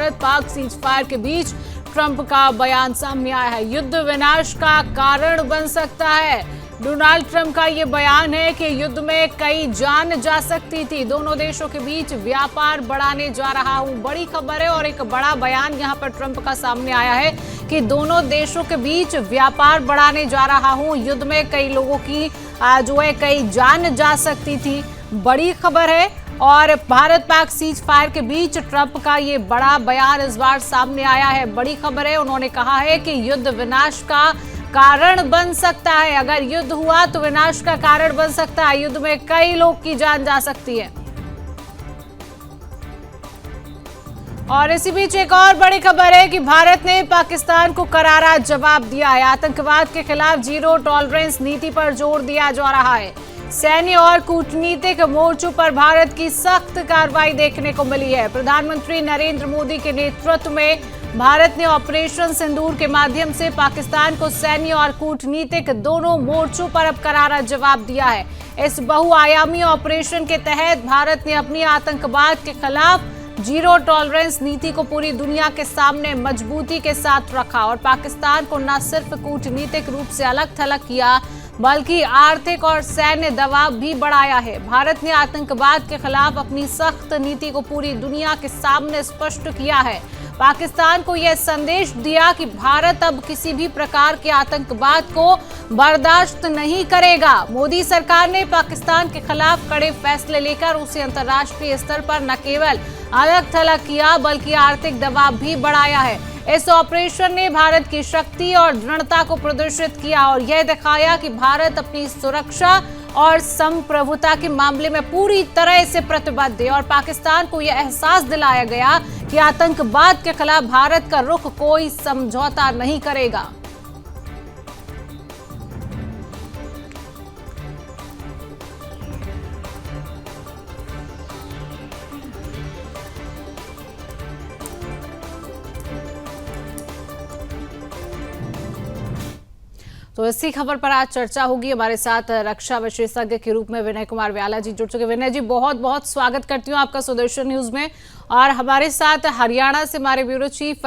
Bharat Pak cease fire के बीच Trump का बयान सामने आया है। युद्ध विनाश का कारण बन सकता है। डोनाल्ड ट्रंप का ये बयान है कि युद्ध में कई जान जा सकती थी। दोनों देशों के बीच व्यापार बढ़ाने जा रहा हूं। बड़ी खबर है और एक बड़ा बयान यहां पर ट्रंप का सामने आया है कि दोनों देशों के बीच व्यापार बढ़ाने जा रहा हूं। युद्ध में कई लोगों की जो है कई जान जा सकती थी। बड़ी खबर है और भारत पाक सीज फायर के बीच ट्रंप का ये बड़ा बयान इस बार सामने आया है। बड़ी खबर है, उन्होंने कहा है कि युद्ध विनाश का कारण बन सकता है। अगर युद्ध हुआ तो विनाश का कारण बन सकता है। युद्ध में कई लोग की जान जा सकती है। और इसी बीच एक और बड़ी खबर है कि भारत ने पाकिस्तान को करारा जवाब दिया है। आतंकवाद के खिलाफ जीरो टॉलरेंस नीति पर जोर दिया जा रहा है। सैन्य और कूटनीतिक मोर्चों पर भारत की सख्त कार्रवाई देखने को मिली है। प्रधानमंत्री नरेंद्र मोदी के नेतृत्व में भारत ने ऑपरेशन सिंदूर के माध्यम से पाकिस्तान को सैन्य और कूटनीतिक दोनों मोर्चों पर अब करारा जवाब दिया है। इस बहुआयामी ऑपरेशन के तहत भारत ने अपनी आतंकवाद के खिलाफ जीरो टॉलरेंस नीति को पूरी दुनिया के सामने मजबूती के साथ रखा और पाकिस्तान को न सिर्फ कूटनीतिक रूप से अलग थलग किया बल्कि आर्थिक और सैन्य दबाव भी बढ़ाया है। भारत ने आतंकवाद के खिलाफ अपनी सख्त नीति को पूरी दुनिया के सामने स्पष्ट किया है। पाकिस्तान को यह संदेश दिया कि भारत अब किसी भी प्रकार के आतंकवाद को बर्दाश्त नहीं करेगा। मोदी सरकार ने पाकिस्तान के खिलाफ कड़े फैसले लेकर उसे अंतर्राष्ट्रीय स्तर पर न केवल अलग थलग किया बल्कि आर्थिक दबाव भी बढ़ाया है। इस ऑपरेशन ने भारत की शक्ति और दृढ़ता को प्रदर्शित किया और यह दिखाया कि भारत अपनी सुरक्षा और संप्रभुता के मामले में पूरी तरह से प्रतिबद्ध है और पाकिस्तान को यह एहसास दिलाया गया कि आतंकवाद के खिलाफ भारत का रुख कोई समझौता नहीं करेगा। तो इसी खबर पर आज चर्चा होगी। हमारे साथ रक्षा विशेषज्ञ के रूप में विनय कुमार व्याला जी जुड़ चुके। विनय जी, बहुत बहुत स्वागत करती हूँ आपका सुदर्शन न्यूज में। और हमारे साथ हरियाणा से हमारे ब्यूरो चीफ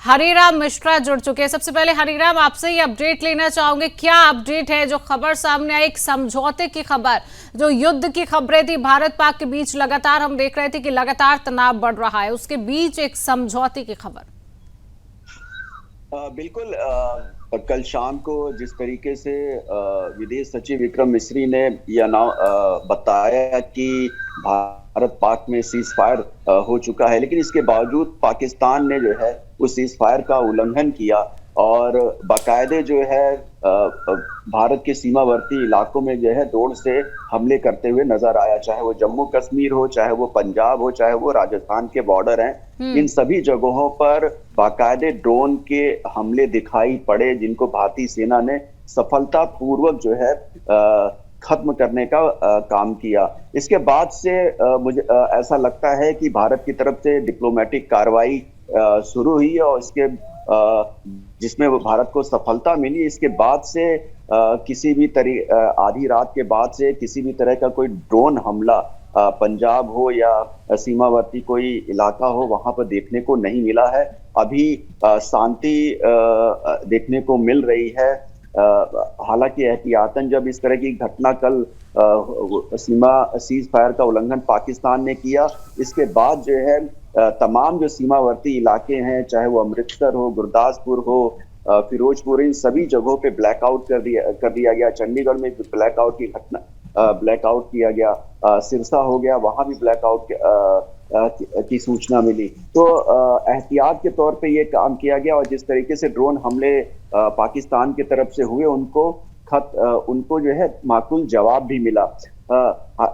हरिराम मिश्रा जुड़ चुके हैं। सबसे पहले हरिराम, आपसे ही अपडेट लेना चाहूंगे, क्या अपडेट है जो खबर सामने आई, एक समझौते की खबर, जो युद्ध की खबरें थी भारत पाक के बीच, लगातार हम देख रहे थे कि लगातार तनाव बढ़ रहा है, उसके बीच एक समझौते की खबर। बिल्कुल, कल शाम को जिस तरीके से विदेश सचिव विक्रम मिस्री ने यह बताया कि भारत पाक में सीज फायर हो चुका है, लेकिन इसके बावजूद पाकिस्तान ने जो है उस सीज फायर का उल्लंघन किया और बाकायदे जो है भारत के सीमावर्ती इलाकों में जो है ड्रोन से हमले करते हुए नजर आया। चाहे वो जम्मू कश्मीर हो, चाहे वो पंजाब हो, चाहे वो राजस्थान के बॉर्डर हैं, इन सभी जगहों पर बाकायदे ड्रोन के हमले दिखाई पड़े, जिनको भारतीय सेना ने सफलता पूर्वक जो है खत्म करने का काम किया। इसके बाद से मुझे ऐसा लगता है कि भारत की तरफ से डिप्लोमेटिक कार्रवाई शुरू हुई और इसके जिसमें भारत को सफलता मिली। इसके बाद से किसी भी आधी रात के बाद से किसी भी तरह का कोई ड्रोन हमला पंजाब हो या सीमावर्ती कोई इलाका हो वहां पर देखने को नहीं मिला है। अभी शांति देखने को मिल रही है। हालांकि एहतियातन जब इस तरह की घटना कल सीमा सीज फायर का उल्लंघन पाकिस्तान ने किया, इसके बाद जो है तमाम जो सीमावर्ती इलाके हैं, चाहे वो अमृतसर हो, गुरदासपुर हो, फिरोजपुर, इन सभी जगहों पे ब्लैकआउट कर दिया गया। चंडीगढ़ में ब्लैकआउट की घटना ब्लैकआउट किया गया, सिरसा हो गया, वहां भी ब्लैकआउट की सूचना मिली। तो एहतियात के तौर पे ये काम किया गया और जिस तरीके से ड्रोन हमले पाकिस्तान की तरफ से हुए उनको जो है माकूल जवाब भी मिला।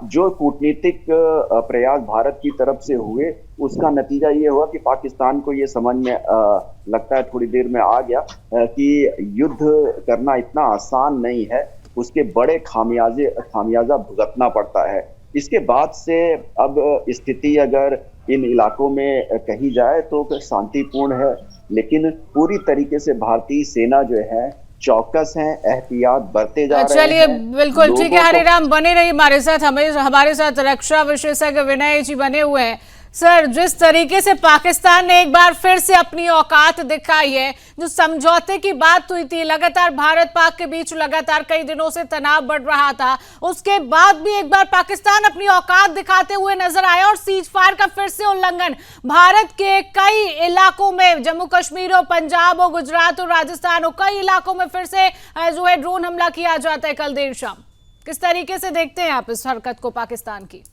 जो कूटनीतिक प्रयास भारत की तरफ से हुए उसका नतीजा ये हुआ कि पाकिस्तान को ये समझ में लगता है थोड़ी देर में आ गया कि युद्ध करना इतना आसान नहीं है, उसके बड़े खामियाजा भुगतना पड़ता है। इसके बाद से अब स्थिति अगर इन इलाकों में कही जाए तो शांतिपूर्ण है, लेकिन पूरी तरीके से भारतीय सेना जो है चौकस हैं, एहतियात बरते जा रहे हैं। चलिए, बिल्कुल ठीक है हरिराम, बने रहिए हमारे साथ। हमारे साथ रक्षा विशेषज्ञ विनय जी बने हुए हैं। सर, जिस तरीके से पाकिस्तान ने एक बार फिर से अपनी औकात दिखाई है, जो समझौते की बात हुई थी, लगातार भारत पाक के बीच लगातार कई दिनों से तनाव बढ़ रहा था, उसके बाद भी एक बार पाकिस्तान अपनी औकात दिखाते हुए नजर आया और सीज फायर का फिर से उल्लंघन भारत के कई इलाकों में, जम्मू कश्मीर हो, पंजाब हो, गुजरात हो, राजस्थान हो, कई इलाकों में फिर से जो है ड्रोन हमला किया जाता है कल देर शाम। किस तरीके से देखते हैं आप इस हरकत को पाकिस्तान की?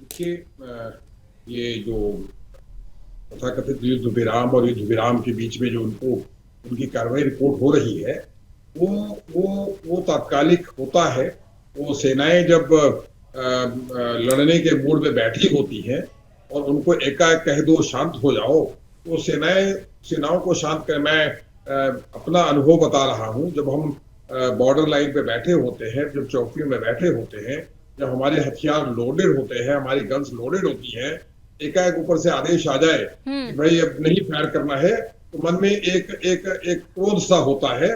देखिए, ये जो तथाकथित युद्ध विराम और युद्ध विराम के बीच में जो उनकी कार्रवाई रिपोर्ट हो रही है, वो तात्कालिक होता है। वो सेनाएं जब लड़ने के मूड में बैठी होती हैं और उनको एकाएक कह दो शांत हो जाओ, तो सेनाओं को शांत कर। मैं अपना अनुभव बता रहा हूं। जब हम बॉर्डर लाइन पे बैठे होते हैं, जब चौकियों में बैठे होते हैं, जब हमारे हथियार लोडेड होते हैं, हमारी गन्स लोडेड होती हैं, एकाएक ऊपर से आदेश आ जाए कि भाई अब नहीं फायर करना है, तो मन में एक क्रोध सा होता है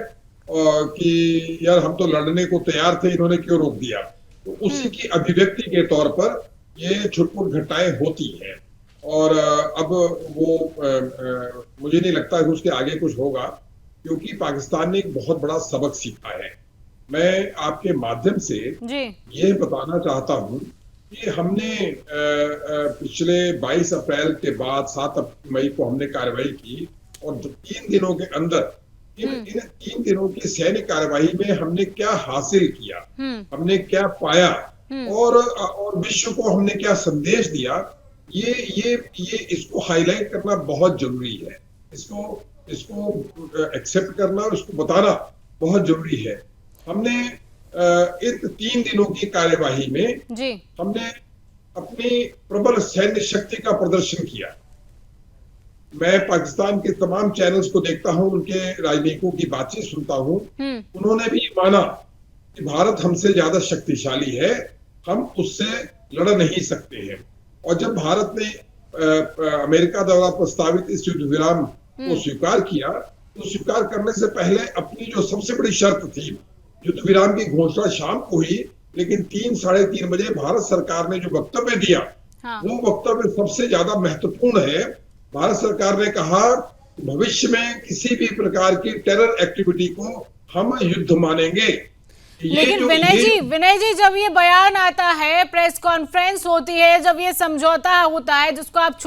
कि यार हम तो लड़ने को तैयार थे, इन्होंने क्यों रोक दिया। तो उसी की अभिव्यक्ति के तौर पर ये छुटपुट घटनाएं होती हैं। और अब वो मुझे नहीं लगता कि उसके आगे कुछ होगा, क्योंकि पाकिस्तान ने एक बहुत बड़ा सबक सीखा है। मैं आपके माध्यम से ये बताना चाहता हूं कि हमने पिछले 22 अप्रैल के बाद 7 मई को हमने कार्रवाई की, और 3 दिनों के अंदर इन 3 दिनों की सैन्य कार्रवाई में हमने क्या हासिल किया, हमने क्या पाया, और विश्व को हमने क्या संदेश दिया, ये इसको हाईलाइट करना बहुत जरूरी है। इसको एक्सेप्ट करना और इसको बताना बहुत जरूरी है। हमने इन 3 दिनों की कार्यवाही में हमने अपनी प्रबल सैन्य शक्ति का प्रदर्शन किया। मैं पाकिस्तान के तमाम चैनल्स को देखता हूं, उनके राजनयिकों की बातचीत सुनता हूं। उन्होंने भी माना कि भारत हमसे ज्यादा शक्तिशाली है, हम उससे लड़ नहीं सकते हैं। और जब भारत ने अमेरिका द्वारा प्रस्तावित इस युद्ध विराम को स्वीकार किया, तो स्वीकार करने से पहले अपनी जो सबसे बड़ी शर्त थी, युद्ध विराम की घोषणा शाम को हुई, लेकिन 3-3:30 बजे भारत सरकार ने जो वक्तव्य दिया, वो वक्तव्य सबसे ज्यादा महत्वपूर्ण है। भारत सरकार ने कहा भविष्य में किसी भी प्रकार की टेरर एक्टिविटी को हम युद्ध मानेंगे। लेकिन विनय जी, जब ये बयान आता है, प्रेस कॉन्फ्रेंस होती है, जब ये समझौता होता है जिसको आप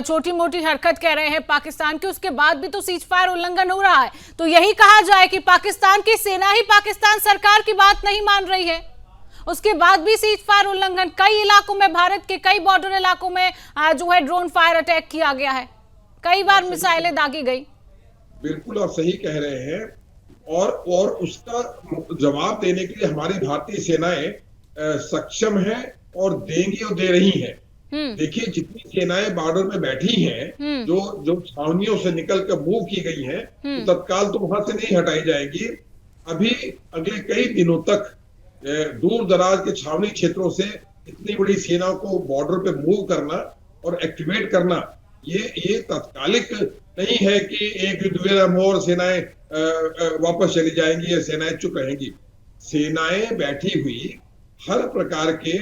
छोटी मोटी हरकत कह रहे हैं पाकिस्तान की, उसके बाद भी तो सीज फायर उल्लंघन हो रहा है, तो यही कहा जाए कि पाकिस्तान की सेना ही पाकिस्तान सरकार की बात नहीं मान रही है। उसके बाद भी सीज फायर उल्लंघन, कई इलाकों में, भारत के कई बॉर्डर इलाकों में जो है ड्रोन फायर अटैक किया गया है, कई बार मिसाइलें दागी गई। बिल्कुल आप सही कह रहे हैं, और उसका जवाब देने के लिए हमारी भारतीय सेनाएं सक्षम हैं और देंगी और दे रही हैं। देखिए, जितनी सेनाएं बॉर्डर में बैठी हैं, जो छावनियों से निकल कर मूव की गई हैं, तो तत्काल तो वहां से नहीं हटाई जाएगी। अभी अगले कई दिनों तक दूर दराज के छावनी क्षेत्रों से इतनी बड़ी सेनाओं को बॉर्डर पे मूव करना और एक्टिवेट करना, ये तात्कालिक नहीं है कि एक युद्ध विराम हो और सेनाएं वापस चली जाएंगी या सेनाएं चुप रहेंगी। सेनाएं बैठी हुई हर प्रकार के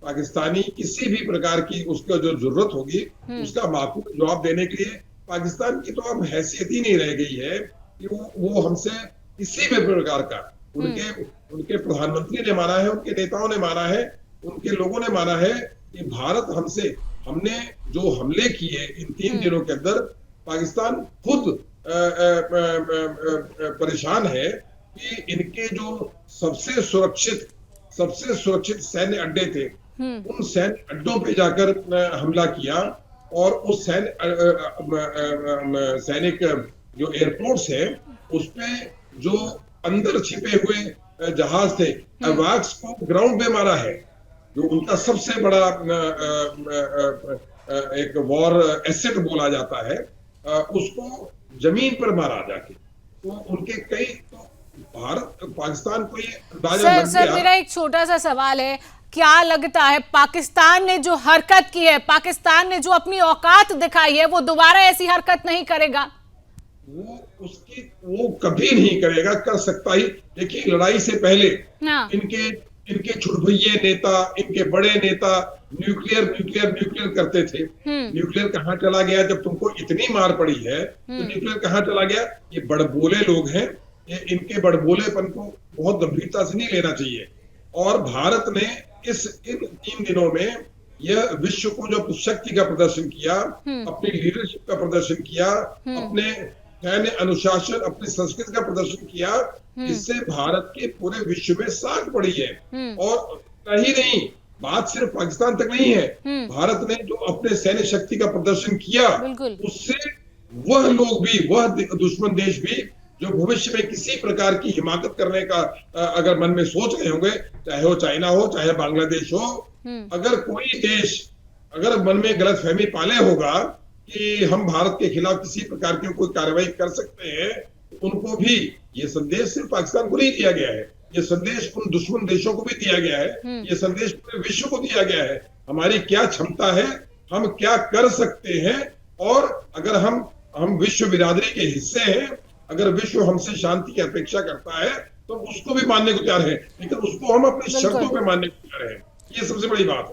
पाकिस्तानी किसी भी प्रकार की उसका जो जरूरत होगी, उसका माकूल जवाब देने के लिए पाकिस्तान की तो अब हैसियत ही नहीं रह गई है कि वो हमसे किसी भी प्रकार का, उनके प्रधानमंत्री ने माना है, उनके नेताओं ने माना है, उनके लोगों ने माना है कि भारत हमने जो हमले किए इन 3 दिनों के अंदर, पाकिस्तान खुद परेशान है कि इनके जो सबसे सुरक्षित सैन्य अड्डे थे, उन सैन्य अड्डों पे जाकर हमला किया, और उस सैनिक जो एयरपोर्ट्स है, उसपे जो अंदर छिपे हुए जहाज थे, अवाक्स को ग्राउंड पे मारा है, जो उनका सबसे बड़ा एक वॉर एसेट बोला जाता है, उसको जमीन पर मारा जाके। तो उनके कई, तो पाकिस्तान को ये अंदाजा लग गया। मेरा एक छोटा सा सवाल है, क्या लगता है पाकिस्तान ने जो हरकत की है, पाकिस्तान ने जो अपनी औकात दिखाई है, वो दोबारा ऐसी हरकत नहीं करेगा? वो कभी नहीं करेगा, कर सकता ही। देखिए, लड़ाई से पहले इनके छुटभुइये नेता, इनके बड़े नेता न्यूक्लियर न्यूक्लियर न्यूक्लियर करते थे। न्यूक्लियर कहाँ चला गया? जब तुमको इतनी मार पड़ी है तो न्यूक्लियर कहाँ चला गया? ये बड़बोले लोग हैं, ये इनके बड़बोलेपन को बहुत गंभीरता से नहीं लेना चाहिए। और भारत ने इन 3 दिनों में यह विश्व को जो शक्ति का प्रदर्शन किया, अपनी लीडरशिप का प्रदर्शन किया, अपने सैन्य अनुशासन, अपनी संस्कृति का प्रदर्शन किया, इससे भारत के पूरे विश्व में साख पड़ी है। और नहीं नहीं, बात सिर्फ पाकिस्तान तक नहीं है, भारत ने जो अपने सैन्य शक्ति का प्रदर्शन किया, उससे वह लोग भी, वह दुश्मन देश भी जो भविष्य में किसी प्रकार की हिमाकत करने का अगर मन में सोच रहे होंगे, चाहे वो चाइना हो, चाहे बांग्लादेश हो, अगर कोई देश अगर मन में गलतफहमी पाले होगा कि हम भारत के खिलाफ किसी प्रकार की कोई कार्रवाई कर सकते हैं, तो उनको भी ये संदेश सिर्फ पाकिस्तान को नहीं दिया गया है, ये संदेश उन दुश्मन देशों को भी दिया गया है, ये संदेश पूरे विश्व को दिया गया है। हमारी क्या क्षमता है, हम क्या कर सकते हैं, और अगर हम विश्व बिरादरी के हिस्से हैं, अगर विश्व हमसे शांति की अपेक्षा करता है तो उसको भी मानने को तैयार है, लेकिन उसको हम अपनी शर्तों पे मानने को तैयार है। ये सबसे बड़ी बात है।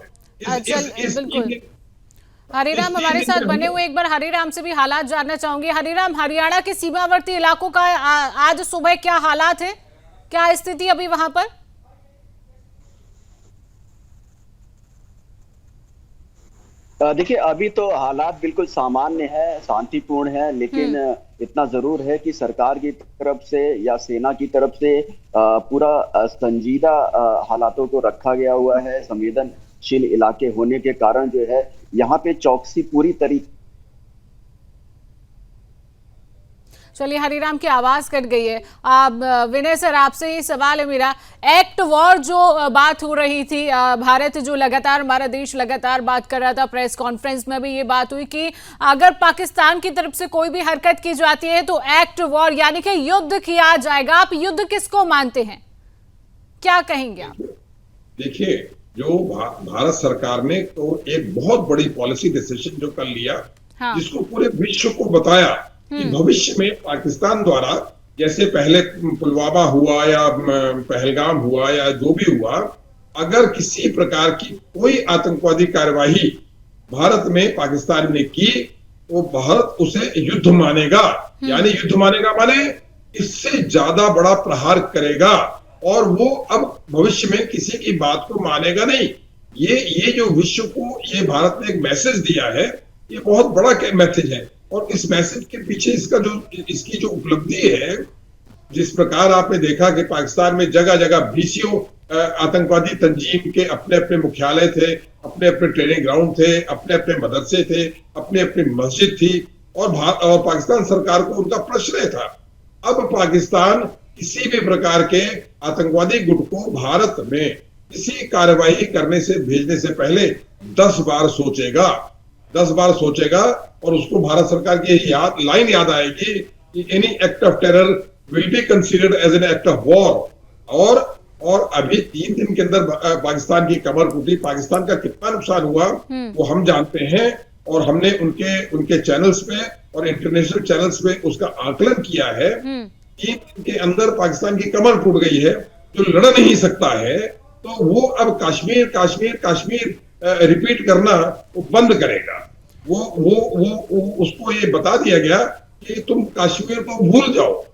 बिल्कुल। हरिराम हमारे साथ बने हुए, एक बार हरिराम से भी हालात जानना चाहूंगी। हरिराम, हरियाणा के सीमावर्ती इलाकों का आज सुबह क्या हालात है, क्या स्थिति अभी वहां पर? देखिए, अभी तो हालात बिल्कुल सामान्य है, शांतिपूर्ण है, लेकिन इतना जरूर है कि सरकार की तरफ से या सेना की तरफ से पूरा संजीदा हालातों को रखा गया हुआ है। संवेदनशील इलाके होने के कारण जो है यहाँ पे चौकसी पूरी तरीके। चलिए, हरिराम की आवाज कट गई है। विनय सर, आपसे ही सवाल है मेरा, एक्ट वॉर जो बात हो रही थी, भारत जो लगातार, हमारा देश लगातार बात कर रहा था, प्रेस कॉन्फ्रेंस में भी ये बात हुई कि अगर पाकिस्तान की तरफ से कोई भी हरकत की जाती है तो एक्ट वॉर यानी कि युद्ध किया जाएगा। आप युद्ध किसको मानते हैं, क्या कहेंगे आप? देखिए, जो भारत सरकार ने तो एक बहुत बड़ी पॉलिसी डिसीजन जो कर लिया, जिसको पूरे विश्व को बताया कि भविष्य में पाकिस्तान द्वारा, जैसे पहले पुलवामा हुआ या पहलगाम हुआ या जो भी हुआ, अगर किसी प्रकार की कोई आतंकवादी कार्यवाही भारत में पाकिस्तान ने की तो भारत उसे युद्ध मानेगा। यानी युद्ध मानेगा माने इससे ज्यादा बड़ा प्रहार करेगा, और वो अब भविष्य में किसी की बात को मानेगा नहीं। ये जो विश्व को ये भारत ने एक मैसेज दिया है, ये बहुत बड़ा मैसेज है। और इस मैसेज के पीछे इसकी जो उपलब्धि है, जिस प्रकार आपने देखा कि पाकिस्तान में जगह जगह बीसीओ आतंकवादी तंजीम के अपने अपने मुख्यालय थे, अपने अपने ट्रेनिंग ग्राउंड थे, अपने अपने मदरसे थे, अपने अपनी मस्जिद थी, और पाकिस्तान सरकार को उनका प्रश्रय था। अब पाकिस्तान किसी भी प्रकार के आतंकवादी गुट को भारत में किसी कार्रवाई करने से भेजने से पहले 10 बार सोचेगा, और उसको भारत सरकार की लाइन याद आएगी कि any act of terror will be considered as an act of war. और अभी 3 दिन के अंदर पाकिस्तान की कमर टूटी। पाकिस्तान का कितना नुकसान हुआ वो हम जानते हैं, और हमने उनके चैनल्स पे और इंटरनेशनल चैनल्स पे उसका आकलन किया है। 3 दिन के अंदर पाकिस्तान की कमर टूट गई है, जो लड़ नहीं सकता है, तो वो अब काश्मीर रिपीट करना वो बंद करेगा। वो उसको ये बता दिया गया कि तुम कश्मीर को भूल जाओ,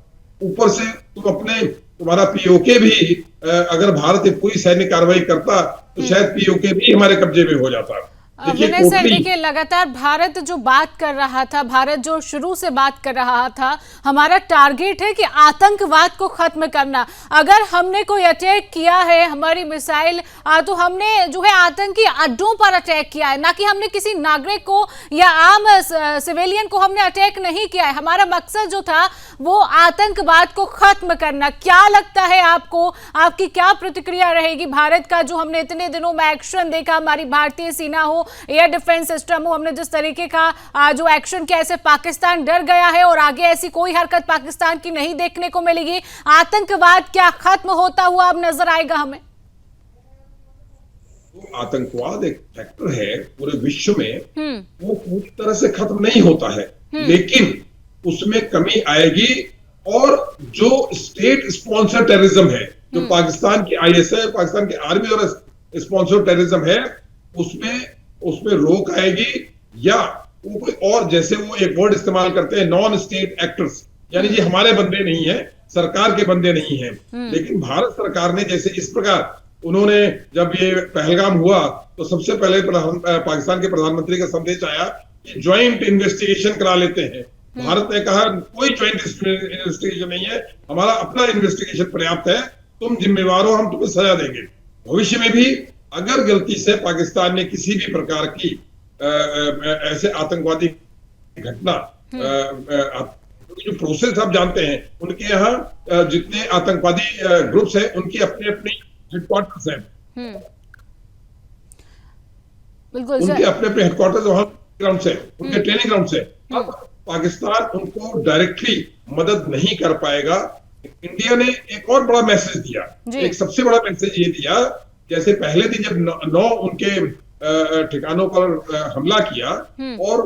ऊपर से तुम्हारा पीओके भी अगर भारत पूरी सैन्य कार्रवाई करता तो शायद पीओके भी हमारे कब्जे में हो जाता। विनय सर, देखिए, लगातार भारत जो बात कर रहा था, भारत जो शुरू से बात कर रहा था, हमारा टारगेट है कि आतंकवाद को खत्म करना। अगर हमने कोई अटैक किया है, हमारी मिसाइल, तो हमने जो है आतंकी अड्डों पर अटैक किया है, ना कि हमने किसी नागरिक को या आम सिविलियन को हमने अटैक नहीं किया है। हमारा मकसद जो था वो आतंकवाद को खत्म करना। क्या लगता है आपको, आपकी क्या प्रतिक्रिया रहेगी? भारत का जो हमने इतने दिनों में एक्शन देखा, हमारी भारतीय सेना हो, एयर डिफेंस सिस्टम हो, हमने जिस तरीके का जो एक्शन किया, ऐसे पाकिस्तान डर गया है और आगे ऐसी कोई हरकत पाकिस्तान की नहीं देखने को मिलेगी। आतंकवाद क्या खत्म होता हुआ अब नजर आएगा हमें? आतंकवाद एक फैक्टर है पूरे विश्व में, वो पूरी तरह से खत्म नहीं होता है, लेकिन उसमें कमी आएगी। और जो स्टेट स्पॉन्सर टेररिज्म है, जो पाकिस्तान की ISI, पाकिस्तान की आर्मी और स्पॉन्सर टेररिज्म है, उसमें उसमें रोक आएगी, या वो कोई और, जैसे वो एक वर्ड इस्तेमाल करते हैं, नॉन स्टेट एक्टर्स, यानी ये हमारे बंदे नहीं है, सरकार के बंदे नहीं है। लेकिन भारत सरकार ने जैसे इस प्रकार, उन्होंने जब ये पहलगाम हुआ तो सबसे पहले पाकिस्तान के प्रधानमंत्री का संदेश आया कि ज्वाइंट इन्वेस्टिगेशन करा लेते हैं। भारत ने कहा कोई ज्वाइंट इन्वेस्टिगेशन नहीं है, हमारा अपना इन्वेस्टिगेशन पर्याप्त है, तुम जिम्मेवार हो, हम तुम्हें सजा देंगे। भविष्य में भी अगर गलती से पाकिस्तान ने किसी भी प्रकार की ऐसे आतंकवादी घटना, जो प्रोसेस आप जानते हैं, उनके यहाँ जितने आतंकवादी ग्रुप्स हैं उनकी अपनी अपनी हेडक्वार्टर्स हैं, बिल्कुल उनके अपने अपने हेडक्वार्टर्स वहां ग्राउंड से, उनके ट्रेनिंग ग्राउंड से। अब पाकिस्तान उनको डायरेक्टली मदद नहीं कर पाएगा। इंडिया ने एक और बड़ा मैसेज दिया, एक सबसे बड़ा मैसेज ये दिया, जैसे पहले दिन जब 9 उनके ठिकानों पर हमला किया और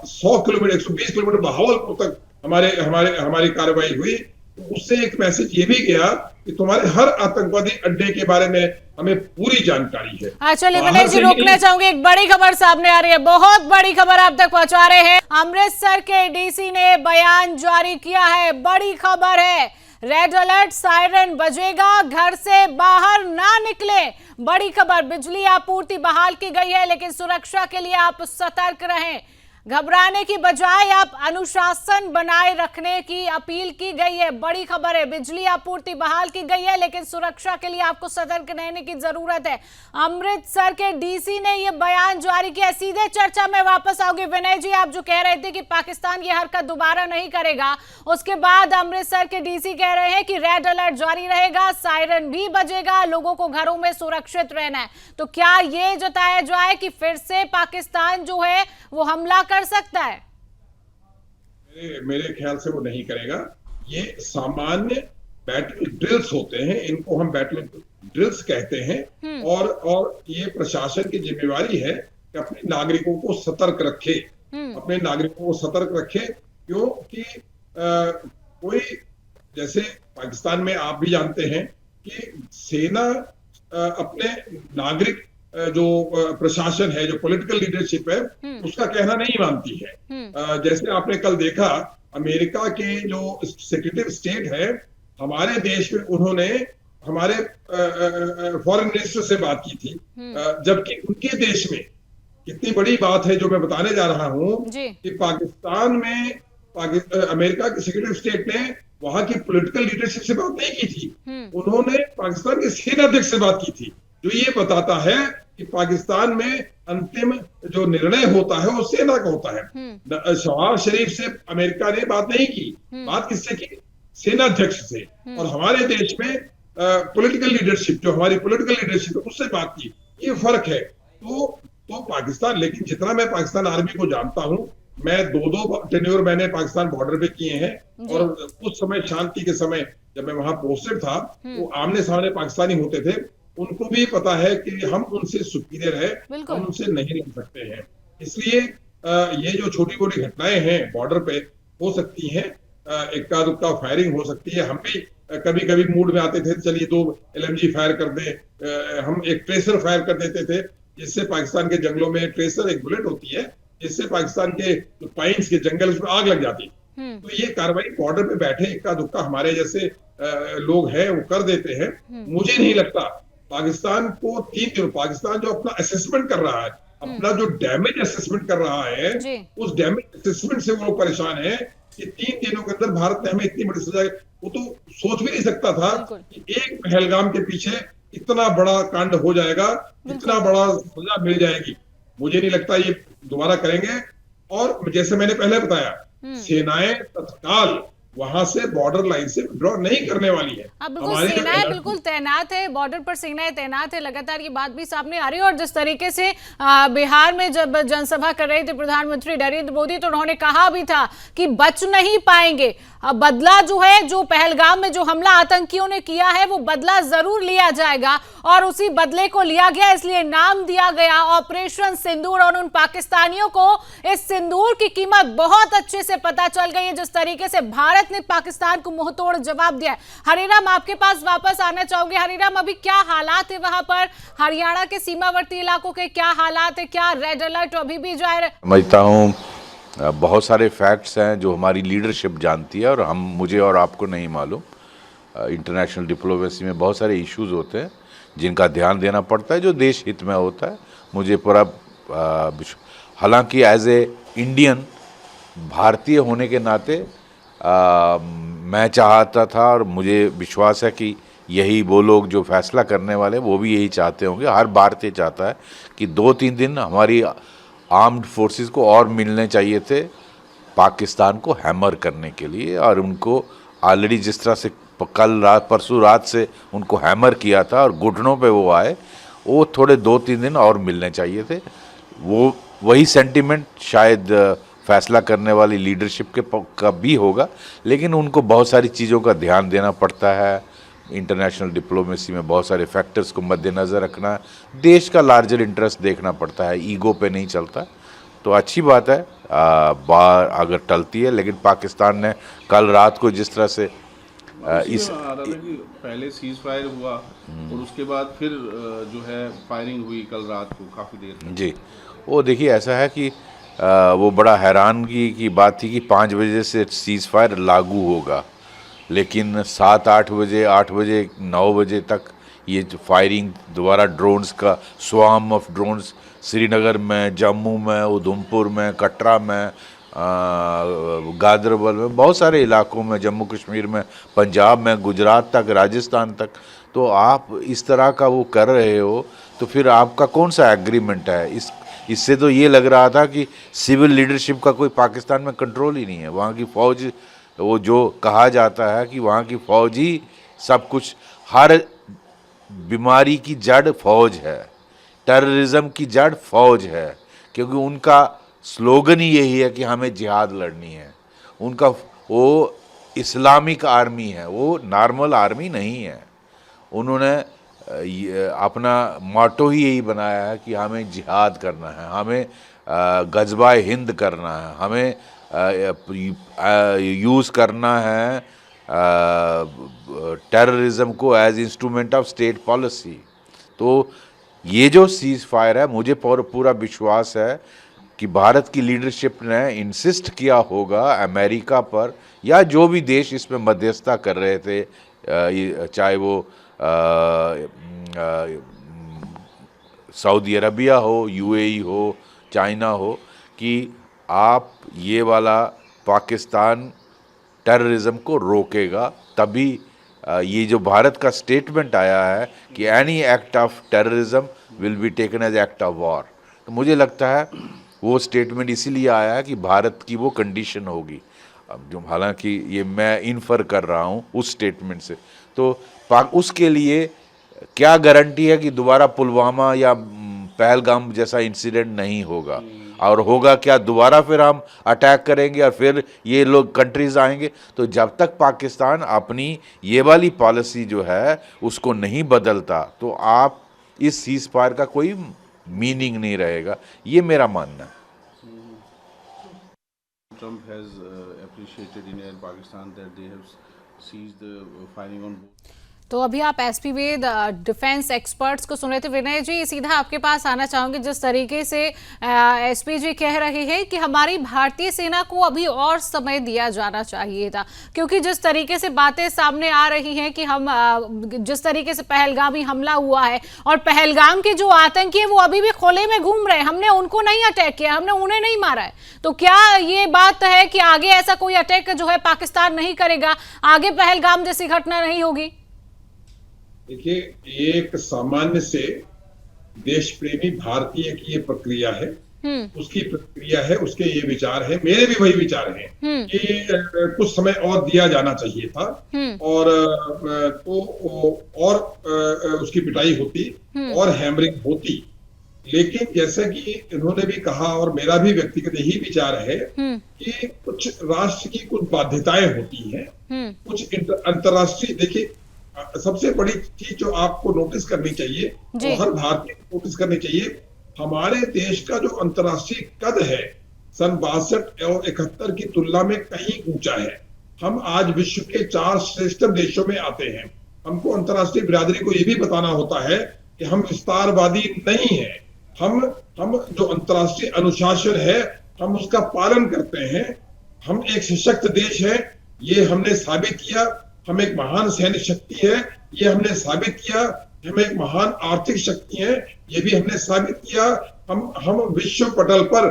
100 किलोमीटर 120 किलोमीटर बहावलपुर तक हमारी कार्रवाई हुई, तो उससे एक मैसेज ये भी गया कि तुम्हारे हर आतंकवादी अड्डे के बारे में हमें पूरी जानकारी है। चलिए विनय जी, रोकना चाहूंगी, एक बड़ी खबर सामने आ रही है, बहुत बड़ी खबर आप तक पहुंचा रहे हैं। अमृतसर के डीसी ने बयान जारी किया है, बड़ी खबर है, रेड अलर्ट, सायरन बजेगा, घर से बाहर ना निकले। बड़ी खबर, बिजली आपूर्ति बहाल की गई है, लेकिन सुरक्षा के लिए आप सतर्क रहें। घबराने की बजाय आप अनुशासन बनाए रखने की अपील की गई है। बड़ी खबर है, बिजली आपूर्ति बहाल की गई है, लेकिन सुरक्षा के लिए आपको सतर्क रहने की जरूरत है। अमृतसर के डीसी ने यह बयान जारी किया। सीधे चर्चा में वापस आओगे विनय जी, आप जो कह रहे थे कि पाकिस्तान ये हरकत दोबारा नहीं करेगा, उसके बाद अमृतसर के डीसी कह रहे हैं कि रेड अलर्ट जारी रहेगा, सायरन भी बजेगा, लोगों को घरों में सुरक्षित रहना है। तो क्या ये जताया जाए कि फिर से पाकिस्तान जो है वो हमला कर सकता है? मेरे ख्याल से वो नहीं करेगा। ये सामान्य बैटल ड्रिल्स होते हैं, इनको हम बैटल ड्रिल्स कहते हैं, और ये प्रशासन की जिम्मेवारी है कि अपने नागरिकों को सतर्क रखे, अपने नागरिकों को सतर्क रखे, क्योंकि कोई, जैसे पाकिस्तान में आप भी जानते हैं कि सेना अपने नागरिक, जो प्रशासन है, जो पॉलिटिकल लीडरशिप है, उसका कहना नहीं मानती है। जैसे आपने कल देखा, अमेरिका के जो सेक्रेटरी ऑफ स्टेट है हमारे देश में, उन्होंने हमारे फॉरेन मिनिस्टर से बात की थी, जबकि उनके देश में कितनी बड़ी बात है जो मैं बताने जा रहा हूं कि पाकिस्तान में अमेरिका के सेक्रेटरी ऑफ स्टेट ने वहां की पॉलिटिकल लीडरशिप से बात नहीं की थी, उन्होंने पाकिस्तान के सेना अध्यक्ष से बात की थी, जो ये बताता है कि पाकिस्तान में अंतिम जो निर्णय होता है वो सेना का होता है। शहबाज शरीफ से अमेरिका ने बात नहीं की, बात किससे की? सेना अध्यक्ष से। और हमारे देश में पॉलिटिकल लीडरशिप, जो हमारी पॉलिटिकल लीडरशिप है, उससे बात की। ये फर्क है। तो पाकिस्तान, लेकिन जितना मैं पाकिस्तान आर्मी को जानता हूं, मैं 2 टेन्योर मैंने पाकिस्तान बॉर्डर पे किए हैं, और उस समय शांति के समय जब मैं वहां पोस्टेड था, वो आमने सामने पाकिस्तानी होते थे, उनको भी पता है कि हम उनसे सुपीरियर है, हम उनसे नहीं लड़ सकते हैं। इसलिए ये जो छोटी मोटी घटनाएं हैं बॉर्डर पे हो सकती हैं, इक्का दुक्का फायरिंग हो सकती है। हम भी कभी कभी मूड में आते थे, चलिए 2 LMG फायर कर दे, हम एक ट्रेसर फायर कर देते थे, जिससे पाकिस्तान के जंगलों में ट्रेसर एक बुलेट होती है, जिससे पाकिस्तान के जो पाइन्स के जंगल, उसमें आग लग जाती। तो ये कार्रवाई बॉर्डर पे बैठे इक्का दुक्का हमारे जैसे लोग हैं वो कर देते हैं। मुझे नहीं लगता पाकिस्तान को 3 दिन, पाकिस्तान जो अपना असेसमेंट कर रहा है, अपना जो डैमेज असेसमेंट कर रहा है, उस डैमेज असेसमेंट से वो लोग परेशान है कि 3 दिनों के अंदर भारत ने हमें इतनी बड़ी सजा, वो तो सोच भी नहीं सकता था कि एक पहलगाम के पीछे इतना बड़ा कांड हो जाएगा, इतना बड़ा सजा मिल जाएगी। मुझे नहीं लगता ये दोबारा करेंगे। और जैसे मैंने पहले बताया, सेनाएं तत्काल वहां से बॉर्डर लाइन से विड्रॉ नहीं करने वाली है। बिल्कुल सेनाएं बिल्कुल तैनात है, बॉर्डर पर सेनाएं तैनात है, लगातार ये बात भी सामने आ रही है। और जिस तरीके से बिहार में जब जनसभा कर रहे थे प्रधानमंत्री नरेंद्र मोदी, तो उन्होंने कहा भी था कि बच नहीं पाएंगे। बदला जो है, जो पहलगाम में जो हमला आतंकियों ने किया है वो बदला जरूर लिया जाएगा और उसी बदले को लिया गया, इसलिए नाम दिया गया ऑपरेशन सिंदूर। और उन पाकिस्तानियों को इस सिंदूर की कीमत बहुत अच्छे से पता चल गई है, जिस तरीके से भारत ने पाकिस्तान को मुंहतोड़ जवाब दिया है। हरिराम, आपके पास वापस आना चाहूंगे। हरिराम, अभी क्या हालात है वहां पर? हरियाणा के सीमावर्ती इलाकों के क्या हालात है? क्या रेड अलर्ट अभी भी जो है? समझता हूँ बहुत सारे फैक्ट्स हैं जो हमारी लीडरशिप जानती है और मुझे और आपको नहीं मालूम। इंटरनेशनल डिप्लोमेसी में बहुत सारे इश्यूज होते हैं जिनका ध्यान देना पड़ता है, जो देश हित में होता है। मुझे पूरा हालांकि एज ए इंडियन, भारतीय होने के नाते मैं चाहता था और मुझे विश्वास है कि यही वो लोग जो फैसला करने वाले वो भी यही चाहते होंगे। हर भारतीय चाहता है कि 2-3 दिन हमारी आर्म्ड फोर्सेस को और मिलने चाहिए थे पाकिस्तान को हैमर करने के लिए, और उनको ऑलरेडी जिस तरह से कल रात परसों रात से उनको हैमर किया था और घुटनों पे वो आए, वो थोड़े 2-3 दिन और मिलने चाहिए थे। वो वही सेंटिमेंट शायद फैसला करने वाली लीडरशिप का भी होगा, लेकिन उनको बहुत सारी चीज़ों का ध्यान देना पड़ता है। इंटरनेशनल डिप्लोमेसी में बहुत सारे फैक्टर्स को मद्देनज़र रखना, देश का लार्जर इंटरेस्ट देखना पड़ता है, ईगो पे नहीं चलता। तो अच्छी बात है बार अगर टलती है, लेकिन पाकिस्तान ने कल रात को जिस तरह से इस पहले सीज फायर हुआ और उसके बाद फिर जो है फायरिंग हुई कल रात को काफ़ी देर जी, वो देखिए ऐसा है कि वो बड़ा हैरानगी की बात थी कि 5 बजे से सीज फायर लागू होगा, लेकिन 7-8 बजे 8 बजे 9 बजे तक ये फायरिंग दोबारा ड्रोन्स का स्वार्म ऑफ ड्रोन्स श्रीनगर में, जम्मू में, उधमपुर में, कटरा में, गादरबल में, बहुत सारे इलाकों में, जम्मू कश्मीर में, पंजाब में, गुजरात तक, राजस्थान तक। तो आप इस तरह का वो कर रहे हो तो फिर आपका कौन सा एग्रीमेंट है? इससे तो ये लग रहा था कि सिविल लीडरशिप का कोई पाकिस्तान में कंट्रोल ही नहीं है। वहाँ की फ़ौज, वो जो कहा जाता है कि वहाँ की फ़ौज ही सब कुछ, हर बीमारी की जड़ फौज है, टेररिज्म की जड़ फौज है, क्योंकि उनका स्लोगन ही यही है कि हमें जिहाद लड़नी है। उनका वो इस्लामिक आर्मी है, वो नॉर्मल आर्मी नहीं है। उन्होंने अपना मोटो ही यही बनाया है कि हमें जिहाद करना है, हमें गज़वा हिंद करना है, हमें यूज़ करना है टेररिज्म को as instrument of state policy. तो ये जो सीज़ फायर है, मुझे पूरा विश्वास है कि भारत की लीडरशिप ने इंसिस्ट किया होगा अमेरिका पर या जो भी देश इसमें मध्यस्थता कर रहे थे, चाहे वो सऊदी अरबिया हो, यूएई हो, चाइना हो, कि आप ये वाला पाकिस्तान टेररिज्म को रोकेगा। तभी ये जो भारत का स्टेटमेंट आया है कि any act of terrorism will be taken as act of war, तो मुझे लगता है वो स्टेटमेंट इसीलिए आया है कि भारत की वो कंडीशन होगी। अब जो हालांकि ये मैं इन्फर कर रहा हूँ उस स्टेटमेंट से, तो उसके लिए क्या गारंटी है कि दोबारा पुलवामा या पहलगाम जैसा इंसिडेंट नहीं होगा? और होगा क्या, दोबारा फिर हम अटैक करेंगे और फिर ये लोग कंट्रीज आएंगे? तो जब तक पाकिस्तान अपनी ये वाली पॉलिसी जो है उसको नहीं बदलता, तो आप इस सीज फायर का कोई मीनिंग नहीं रहेगा, ये मेरा मानना है। Trump has appreciated India and Pakistan that they have ceased the firing on both. तो अभी आप एसपी वेद डिफेंस एक्सपर्ट्स को सुन रहे थे। विनय जी, सीधा आपके पास आना चाहूंगे। जिस तरीके से एसपी जी कह रहे हैं कि हमारी भारतीय सेना को अभी और समय दिया जाना चाहिए था, क्योंकि जिस तरीके से बातें सामने आ रही हैं कि हम जिस तरीके से पहलगामी हमला हुआ है और पहलगाम के जो आतंकी है वो अभी भी खोले में घूम रहे हैं, हमने उनको नहीं अटैक किया, हमने उन्हें नहीं मारा है। तो क्या ये बात है कि आगे ऐसा कोई अटैक जो है पाकिस्तान नहीं करेगा, आगे पहलगाम जैसी घटना नहीं होगी? देखिए, एक सामान्य से देश प्रेमी भारतीय की ये प्रक्रिया है, उसकी प्रक्रिया है, उसके ये विचार है, मेरे भी वही विचार हैं कि कुछ समय और दिया जाना चाहिए था और तो और उसकी पिटाई होती और हैमरिंग होती लेकिन जैसा कि इन्होंने भी कहा और मेरा भी व्यक्तिगत यही विचार है कि कुछ राष्ट्र की कुछ बाध्यताएं होती हैं, कुछ अंतर्राष्ट्रीय, देखिए सबसे बड़ी चीज जो आपको नोटिस करनी चाहिए, तो हर भारतीय को नोटिस करनी चाहिए, हमारे देश का जो अंतर्राष्ट्रीय कद है सन 62 और 71 की तुलना में कहीं ऊंचा है। हम आज विश्व के 4 श्रेष्ठ देशों में आते हैं। हमको अंतर्राष्ट्रीय बिरादरी को यह भी बताना होता है कि हम विस्तारवादी नहीं है, हम जो अंतर्राष्ट्रीय अनुशासन है हम उसका पालन करते हैं। हम एक सशक्त देश है, ये हमने साबित किया। हम एक महान सैन्य शक्ति है, ये हमने साबित किया। हम एक महान आर्थिक शक्ति है, ये भी हमने साबित किया। हम विश्व पटल पर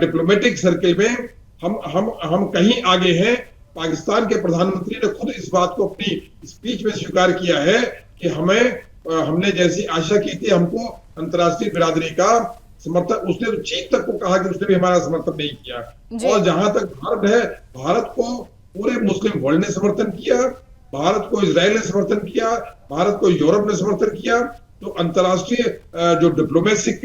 डिप्लोमेटिक सर्किल में हम कहीं आगे हैं। पाकिस्तान के प्रधानमंत्री ने खुद इस बात को अपनी स्पीच में स्वीकार किया है कि हमने जैसी आशा की थी हमको अंतर्राष्ट्रीय बिरादरी का समर्थन, उसने तो चीन तक को कहा कि उसने भी हमारा समर्थन नहीं किया। और जहां तक भारत है, भारत को पूरे मुस्लिम वर्ल्ड ने समर्थन किया, भारत को इजराइल ने समर्थन किया, भारत को यूरोप ने समर्थन किया। तो अंतर्राष्ट्रीय जो डिप्लोमेटिक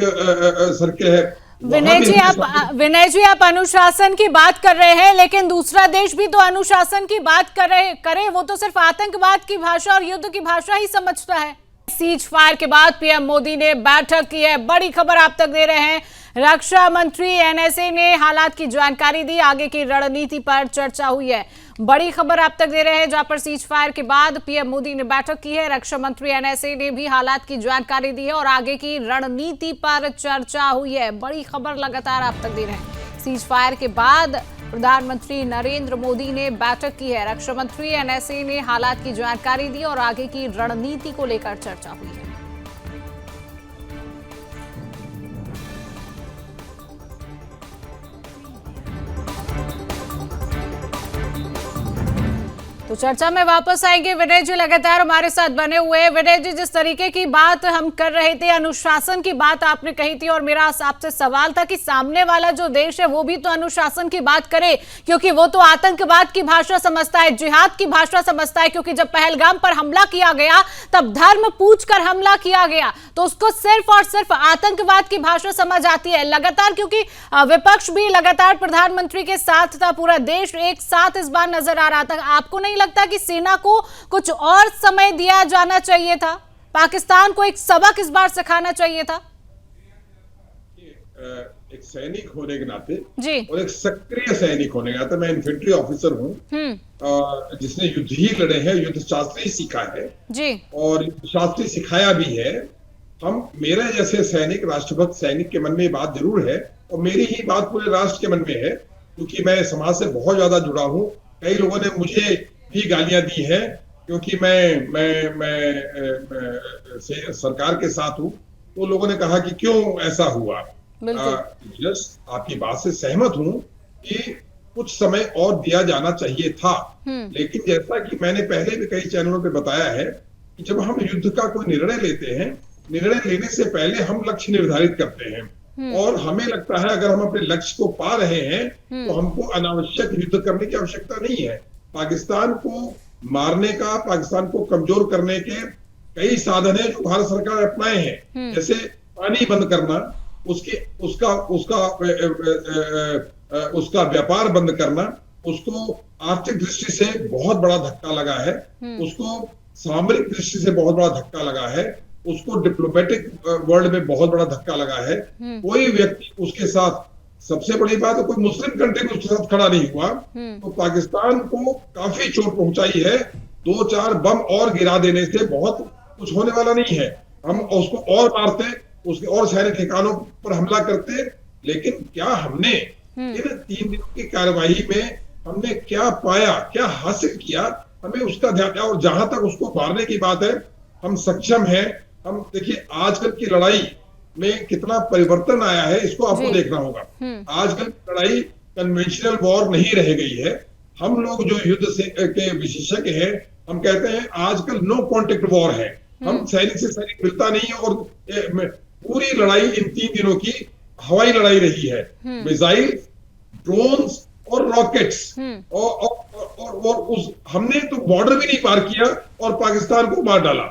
सर्किल है। विनय जी आप अनुशासन की बात कर रहे हैं, लेकिन दूसरा देश भी तो अनुशासन की बात करे, वो तो सिर्फ आतंकवाद की भाषा और युद्ध की भाषा ही समझता है। सीज फायर के बाद पीएम मोदी ने बैठक की है, बड़ी खबर आप तक दे रहे हैं। रक्षा मंत्री एनएसए ने हालात की जानकारी दी, आगे की रणनीति पर चर्चा हुई है। बड़ी खबर आप तक दे रहे हैं, जहां पर सीज फायर के बाद पीएम मोदी ने बैठक की है, रक्षा मंत्री एनएसए ने भी हालात की जानकारी दी है और आगे की रणनीति पर चर्चा हुई है। बड़ी खबर लगातार आप तक दे रहे हैं। सीज फायर के बाद प्रधानमंत्री नरेंद्र मोदी ने बैठक की है, रक्षा मंत्री एनएसए ने हालात की जानकारी दी और आगे की रणनीति को लेकर चर्चा हुई है। तो चर्चा में वापस आएंगे। विनय जी लगातार हमारे साथ बने हुए हैं। विनय जी, जिस तरीके की बात हम कर रहे थे, अनुशासन की बात आपने कही थी और मेरा आपसे सवाल था कि सामने वाला जो देश है वो भी तो अनुशासन की बात करे, क्योंकि वो तो आतंकवाद की भाषा समझता है, जिहाद की भाषा समझता है। क्योंकि जब पहलगाम पर हमला किया गया तब धर्म पूछकर हमला किया गया, तो उसको सिर्फ और सिर्फ आतंकवाद की भाषा समझ आती है। लगातार क्योंकि विपक्ष भी लगातार प्रधानमंत्री के साथ था, पूरा देश एक साथ इस बार नजर आ रहा था। आपको नहीं लगता कि सेना को कुछ और समय दिया जाना चाहिए था? पाकिस्तान को एक सबक इस बार सिखाना चाहिए था? एक सैनिक होने के नाते जी, और एक सक्रिय सैनिक होने के नाते, मैं इन्फेंट्री ऑफिसर हूं जिसने युद्ध ही लड़े हैं, युद्ध शास्त्र ही सीखा है जी, और शास्त्री सिखाया भी है। मेरे जैसे सैनिक, राष्ट्रभक्त सैनिक के मन में बात जरूर है और मेरी ही बात पूरे राष्ट्र के मन में है, क्योंकि मैं समाज से बहुत ज्यादा जुड़ा हूं। कई लोगों ने मुझे भी गालियां दी है क्योंकि मैं सरकार के साथ हूं, तो लोगों ने कहा कि क्यों ऐसा हुआ। आपकी बात से सहमत हूं कि कुछ समय और दिया जाना चाहिए था, लेकिन जैसा कि मैंने पहले भी कई चैनलों पे बताया है कि जब हम युद्ध का कोई निर्णय लेते हैं, निर्णय लेने से पहले हम लक्ष्य निर्धारित करते हैं और हमें लगता है अगर हम अपने लक्ष्य को पा रहे हैं तो हमको अनावश्यक युद्ध करने की आवश्यकता नहीं है। पाकिस्तान को मारने का, पाकिस्तान को कमजोर करने के कई साधन है जो भारत सरकार ने अपनाए हैं, जैसे पानी बंद करना, उसका व्यापार बंद करना, उसको आर्थिक दृष्टि से बहुत बड़ा धक्का लगा है, उसको सामरिक दृष्टि से बहुत बड़ा धक्का लगा है, उसको डिप्लोमेटिक वर्ल्ड में बहुत बड़ा धक्का लगा है। कोई व्यक्ति उसके साथ, सबसे बड़ी बात है कोई मुस्लिम कंट्री में उसके साथ खड़ा नहीं हुआ, तो पाकिस्तान को काफी चोट पहुंचाई है। 2-4 बम और गिरा देने से बहुत कुछ होने वाला नहीं है। हम उसको और मारते, उसके और सारे ठिकानों पर हमला करते, लेकिन क्या हमने इन 3 दिनों की कार्यवाही में हमने क्या पाया, क्या हासिल किया, हमें उसका ध्यान। और जहां तक उसको मारने की बात है, हम सक्षम हैं। हम देखिए आजकल की लड़ाई में कितना परिवर्तन आया है, इसको आपको देखना होगा। आजकल लड़ाई कन्वेंशनल वॉर नहीं रह गई है। हम लोग जो युद्ध से के विशेषज्ञ हैं, हम कहते हैं आजकल नो कॉन्टेक्ट वॉर है। हम सैनिक से सैनिक मिलता नहीं है और पूरी लड़ाई इन 3 दिनों की हवाई लड़ाई रही है, मिसाइल, ड्रोन्स और रॉकेट्स। और हमने तो बॉर्डर भी नहीं पार किया और पाकिस्तान को मार डाला।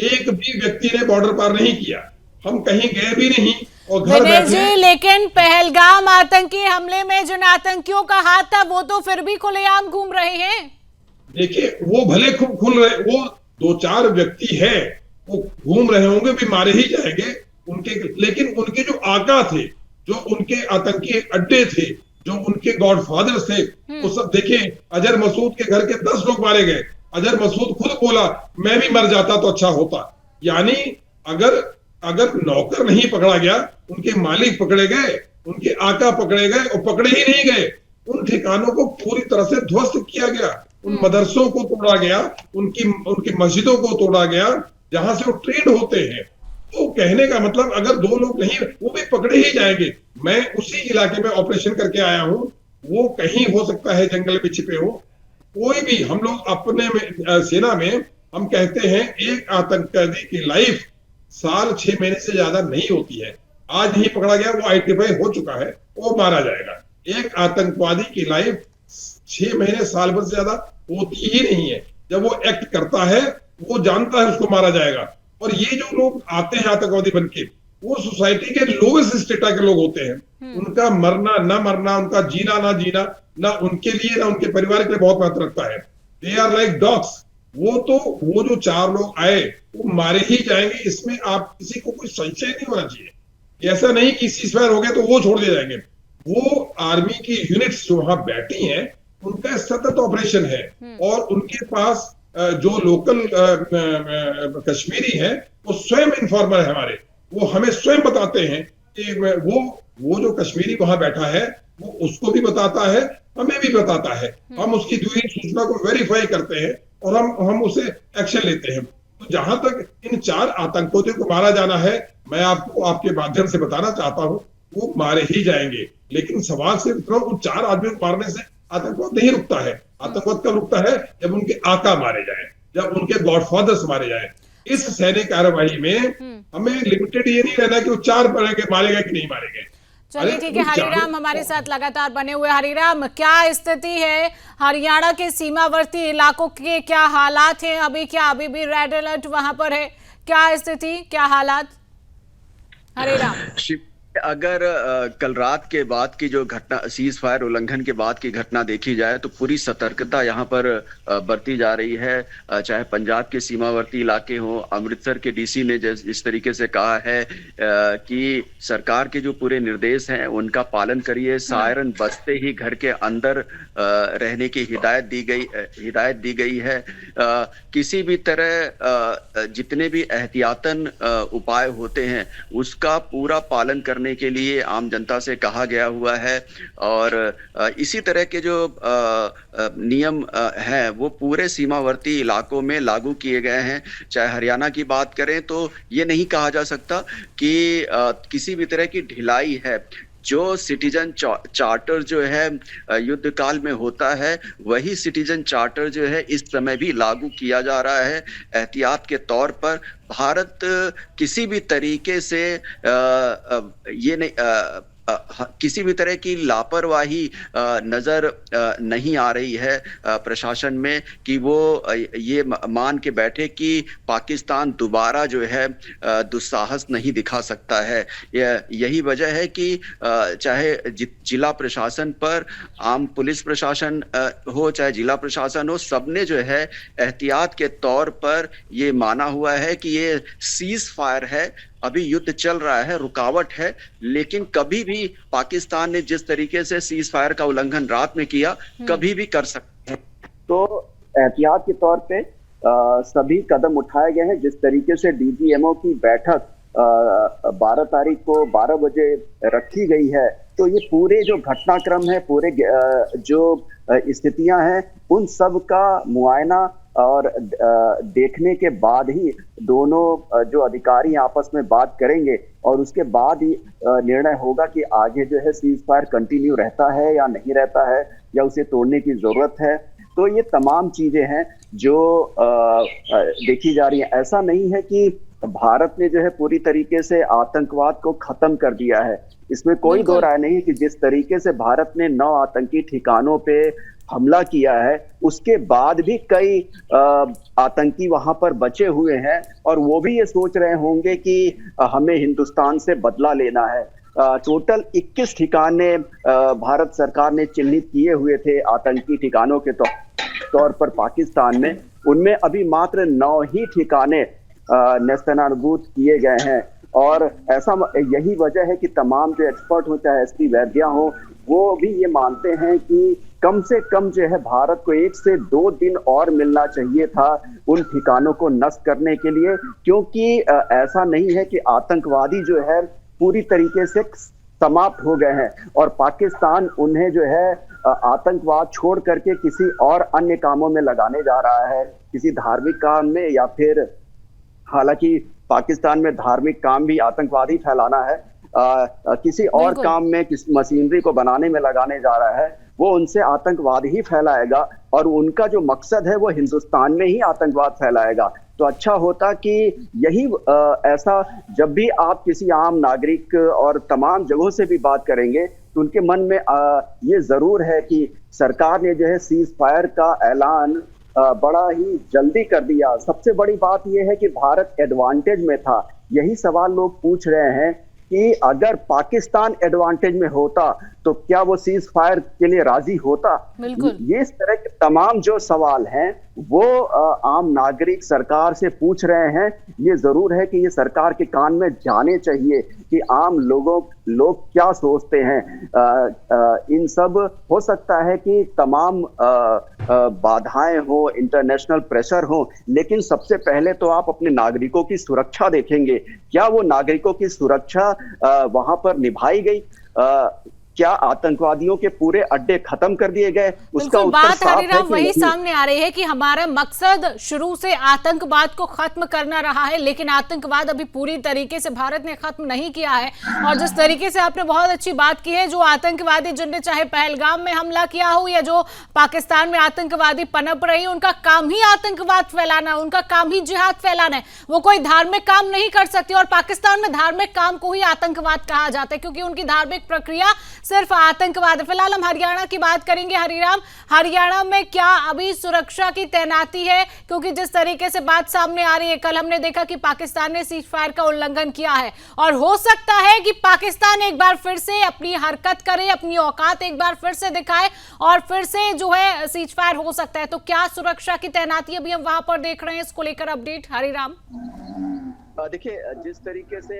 एक भी व्यक्ति ने बॉर्डर पार नहीं किया। हम कहीं गए भी नहीं और घर विनय बैठे। जी, लेकिन पहलगाम आतंकी हमले में जिन आतंकियों का हाथ था वो तो फिर भी खुलेआम घूम रहे हैं। देखिए, वो भले खूब खुल रहे, वो 2-4 व्यक्ति है, वो घूम रहे होंगे भी, मारे ही जाएंगे उनके, लेकिन उनके जो आका थे, जो उनके आतंकी अड्डे थे, जो उनके गॉडफादर थे, वो सब देखिए। अजहर मसूद के घर के 10 लोग मारे गए। अजहर मसूद खुद बोला मैं भी मर जाता तो अच्छा होता। यानी अगर अगर नौकर नहीं पकड़ा गया, उनके मालिक पकड़े गए, उनके आका पकड़े गए और पकड़े ही नहीं गए, उन ठिकानों को पूरी तरह से ध्वस्त किया गया, उन मदरसों को तोड़ा गया, उनकी मस्जिदों को तोड़ा गया जहां से वो ट्रेंड होते हैं। तो कहने का मतलब, अगर 2 लोग नहीं, वो भी पकड़े ही जाएंगे। मैं उसी इलाके में ऑपरेशन करके आया हूं, वो कहीं हो सकता है जंगल में छिपे हो, कोई भी। हम लोग अपने में सेना में हम कहते हैं एक आतंकवादी की लाइफ साल 6 महीने से ज्यादा नहीं होती है। आज नहीं पकड़ा गया, वो आइडेंटिफाई हो चुका है, वो मारा जाएगा। एक आतंकवादी की लाइफ 6 महीने साल भर से ज्यादा होती ही नहीं है। जब वो एक्ट करता है, वो जानता है उसको मारा जाएगा। और ये जो लोग आते हैं आतंकवादी बनके, वो सोसाइटी के लोवेस्ट स्टेटा के लोग होते हैं। उनका मरना ना मरना, उनका जीना ना जीना, ना उनके लिए ना उनके परिवार के लिए बहुत महत्व रखता है। They are like dogs. वो जो 4 लोग आए, वो मारे ही जाएंगे, इसमें आप किसी को कोई संशय नहीं होना चाहिए। ऐसा नहीं कि सीज़फायर हो गया तो वो छोड़ दिए जाएंगे। वो आर्मी की यूनिट्स जो वहां बैठी हैं, उनका सतत ऑपरेशन है, और उनके पास जो लोकल कश्मीरी हैं, वो स्वयं इन्फॉर्मर है हमारे। वो हमें स्वयं बताते हैं कि वो जो कश्मीरी वहां बैठा है, वो उसको भी बताता है, हमें भी बताता है। हम उसकी दूसरी सूचना को वेरीफाई करते हैं और हम उसे एक्शन लेते हैं। तो जहां तक इन 4 आतंकवादियों को मारा जाना है, मैं आपको आपके माध्यम से बताना चाहता हूं, वो मारे ही जाएंगे। लेकिन सवाल सिर्फ उन 4 आदमियों को मारने से आतंकवाद नहीं रुकता है। आतंकवाद कब रुकता है? जब उनके आका मारे जाए, जब उनके गॉडफादर्स मारे जाए। इस सैनिक कार्रवाई में हमें लिमिटेड ये नहीं रहना कि वो 4 मारे गए कि नहीं मारे गए। चलिए ठीक है, हरिराम हमारे साथ लगातार बने हुए। हरिराम, क्या स्थिति है हरियाणा के सीमावर्ती इलाकों के? क्या हालात हैं अभी? क्या अभी भी रेड अलर्ट वहां पर है? क्या स्थिति, क्या हालात हरिराम? अगर कल रात के बाद की जो घटना, सीज फायर उल्लंघन के बाद की घटना देखी जाए, तो पूरी सतर्कता यहाँ पर बरती जा रही है। चाहे पंजाब के सीमावर्ती इलाके हों, अमृतसर के डीसी ने जिस तरीके से कहा है कि सरकार के जो पूरे निर्देश हैं उनका पालन करिए, सायरन बजते ही घर के अंदर रहने की हिदायत दी गई है। किसी भी तरह जितने भी एहतियातन उपाय होते हैं उसका पूरा पालन करने के लिए आम जनता से कहा गया हुआ है। और इसी तरह के जो नियम हैं वो पूरे सीमावर्ती इलाकों में लागू किए गए हैं। चाहे हरियाणा की बात करें तो ये नहीं कहा जा सकता कि किसी भी तरह की ढिलाई है। जो सिटीजन चार्टर जो है युद्ध काल में होता है, वही सिटीजन चार्टर जो है इस समय भी लागू किया जा रहा है। एहतियात के तौर पर भारत किसी भी तरीके से ये नहीं किसी भी तरह की लापरवाही नजर नहीं आ रही है प्रशासन में, कि वो ये मान के बैठे कि पाकिस्तान दोबारा जो है दुस्साहस नहीं दिखा सकता है। यही वजह है कि चाहे जिला प्रशासन पर, आम पुलिस प्रशासन हो, चाहे जिला प्रशासन हो, सबने जो है एहतियात के तौर पर ये माना हुआ है कि ये सीज फायर है, अभी युद्ध चल रहा है, रुकावट है। लेकिन कभी भी पाकिस्तान ने जिस तरीके से सीज फायर का उल्लंघन रात में किया, कभी भी कर सकते हैं। तो एहतियात के तौर पे सभी कदम उठाए गए हैं। जिस तरीके से डीजीएमओ की बैठक 12 तारीख को 12 बजे रखी गई है, तो ये पूरे जो घटनाक्रम है, पूरे जो स्थितियां हैं, उन सब का मुआयना और देखने के बाद ही दोनों जो अधिकारी आपस में बात करेंगे, और उसके बाद ही निर्णय होगा कि आगे जो है सीज फायर कंटिन्यू रहता है या नहीं रहता है, या उसे तोड़ने की जरूरत है। तो ये तमाम चीजें हैं जो देखी जा रही हैं। ऐसा नहीं है कि भारत ने जो है पूरी तरीके से आतंकवाद को खत्म कर दिया है। इसमें कोई दो राय नहीं कि जिस तरीके से भारत ने 9 आतंकी ठिकानों पे हमला किया है, उसके बाद भी कई आतंकी वहां पर बचे हुए हैं और वो भी ये सोच रहे होंगे कि हमें हिंदुस्तान से बदला लेना है। टोटल 21 ठिकाने भारत सरकार ने चिन्हित किए हुए थे आतंकी ठिकानों के तौर पर पाकिस्तान में। उनमें अभी मात्र 9 ही ठिकाने नेस्तनाबूद किए गए हैं और ऐसा यही वजह है कि तमाम जो एक्सपर्ट हो, चाहे एसपी वैद्या हो, वो भी ये मानते हैं कि कम से कम जो है भारत को 1 से 2 दिन और मिलना चाहिए था उन ठिकानों को नष्ट करने के लिए, क्योंकि ऐसा नहीं है कि आतंकवादी जो है पूरी तरीके से समाप्त हो गए हैं और पाकिस्तान उन्हें जो है आतंकवाद छोड़ करके किसी और अन्य कामों में लगाने जा रहा है, किसी धार्मिक काम में, या फिर हालांकि पाकिस्तान में धार्मिक काम भी आतंकवादी फैलाना है, किसी और काम में किसी मशीनरी को बनाने में लगाने जा रहा है, वो उनसे आतंकवाद ही फैलाएगा और उनका जो मकसद है वो हिंदुस्तान में ही आतंकवाद फैलाएगा। तो अच्छा होता कि यही ऐसा जब भी आप किसी आम नागरिक और तमाम जगहों से भी बात करेंगे तो उनके मन में ये जरूर है कि सरकार ने जो है सीज फायर का ऐलान बड़ा ही जल्दी कर दिया। सबसे बड़ी बात यह है कि भारत एडवांटेज में था। यही सवाल लोग पूछ रहे हैं कि अगर पाकिस्तान एडवांटेज में होता तो क्या वो सीज फायर के लिए राजी होता। ये इस तरह के तमाम जो सवाल हैं वो आम नागरिक सरकार से पूछ रहे हैं। ये जरूर है कि ये सरकार के कान में जाने चाहिए कि आम लोग क्या सोचते हैं। इन सब हो सकता है कि तमाम बाधाएं हो, इंटरनेशनल प्रेशर हो, लेकिन सबसे पहले तो आप अपने नागरिकों की सुरक्षा देखेंगे। क्या वो नागरिकों की सुरक्षा वहां पर निभाई गई? क्या आतंकवादियों के पूरे अड्डे खत्म कर दिए गए? उसका उत्तर बात साफ हरिराम है वही सामने आ रही है कि हमारा मकसद शुरू से आतंकवाद को खत्म करना रहा है, लेकिन आतंकवाद अभी पूरी तरीके से भारत ने खत्म नहीं किया है। और जिस तरीके से आपने बहुत अच्छी बात की है, जो आतंकवादी जिनने चाहे पहलगाम में हमला किया हो या जो पाकिस्तान में आतंकवादी पनप रही, उनका काम ही आतंकवाद फैलाना, उनका काम ही जिहाद फैलाना है। वो कोई धार्मिक काम नहीं कर सकते और पाकिस्तान में धार्मिक काम को ही आतंकवाद कहा जाता है क्योंकि उनकी धार्मिक प्रक्रिया सिर्फ आतंकवाद। फिलहाल हम हरियाणा की बात करेंगे। हरिराम, हरियाणा में क्या अभी सुरक्षा की तैनाती है? क्योंकि जिस तरीके से बात सामने आ रही है, कल हमने देखा कि पाकिस्तान ने सीज फायर का उल्लंघन किया है और हो सकता है कि पाकिस्तान एक बार फिर से अपनी हरकत करे, अपनी औकात एक बार फिर से दिखाए और फिर से जो है सीज फायर हो सकता है। तो क्या सुरक्षा की तैनाती अभी हम वहां पर देख रहे हैं? इसको लेकर अपडेट हरिराम। देखिए, जिस तरीके से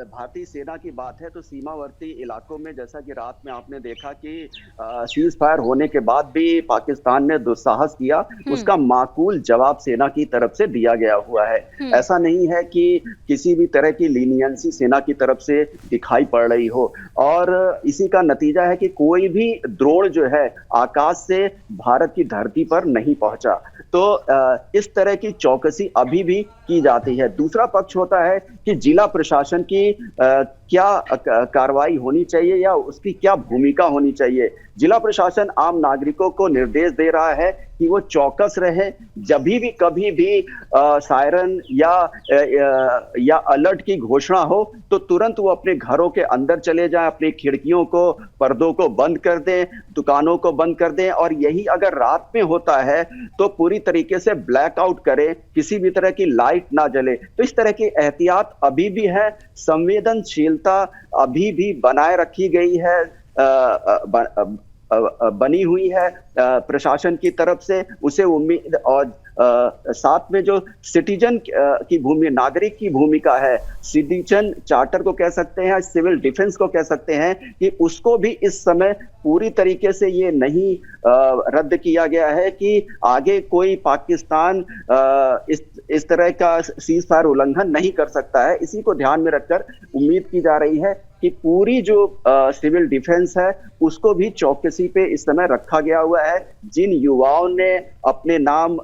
भारतीय सेना की बात है तो सीमावर्ती इलाकों में जैसा कि रात में आपने देखा कि सीज फायर होने के बाद भी पाकिस्तान ने दुस्साहस किया, उसका माकूल जवाब सेना की तरफ से दिया गया हुआ है। ऐसा नहीं है कि किसी भी तरह की लीनियंसी सेना की तरफ से दिखाई पड़ रही हो और इसी का नतीजा है कि कोई भी ड्रोन जो है आकाश से भारत की धरती पर नहीं पहुंचा। तो इस तरह की चौकसी अभी भी की जाती है। दूसरा पक्ष होता है कि जिला प्रशासन की क्या कार्रवाई होनी चाहिए या उसकी क्या भूमिका होनी चाहिए। जिला प्रशासन आम नागरिकों को निर्देश दे रहा है कि वो चौकस रहे, जब भी कभी भी सायरन या अलर्ट की घोषणा हो तो तुरंत वो अपने घरों के अंदर चले जाएं, अपनी खिड़कियों को, पर्दों को बंद कर दें, दुकानों को बंद कर दें और यही अगर रात में होता है तो पूरी तरीके से ब्लैकआउट करें, किसी भी तरह की लाइट ना जले। तो इस तरह की एहतियात अभी भी है, संवेदनशीलता अभी भी बनाए रखी गई है, बनी हुई है प्रशासन की तरफ से। उसे उम्मीद और साथ में जो सिटीजन की भूमिका, नागरिक की भूमिका है, सिटीजन चार्टर को कह सकते हैं, सिविल डिफेंस को कह सकते हैं, कि उसको भी इस समय पूरी तरीके से ये नहीं रद्द किया गया है कि आगे कोई पाकिस्तान इस तरह का सीज फायर उल्लंघन नहीं कर सकता है। इसी को ध्यान में रखकर उम्मीद की जा रही है कि पूरी जो सिविल डिफेंस है उसको भी चौकसी पे इस समय रखा गया हुआ है। जिन युवाओं ने अपने नाम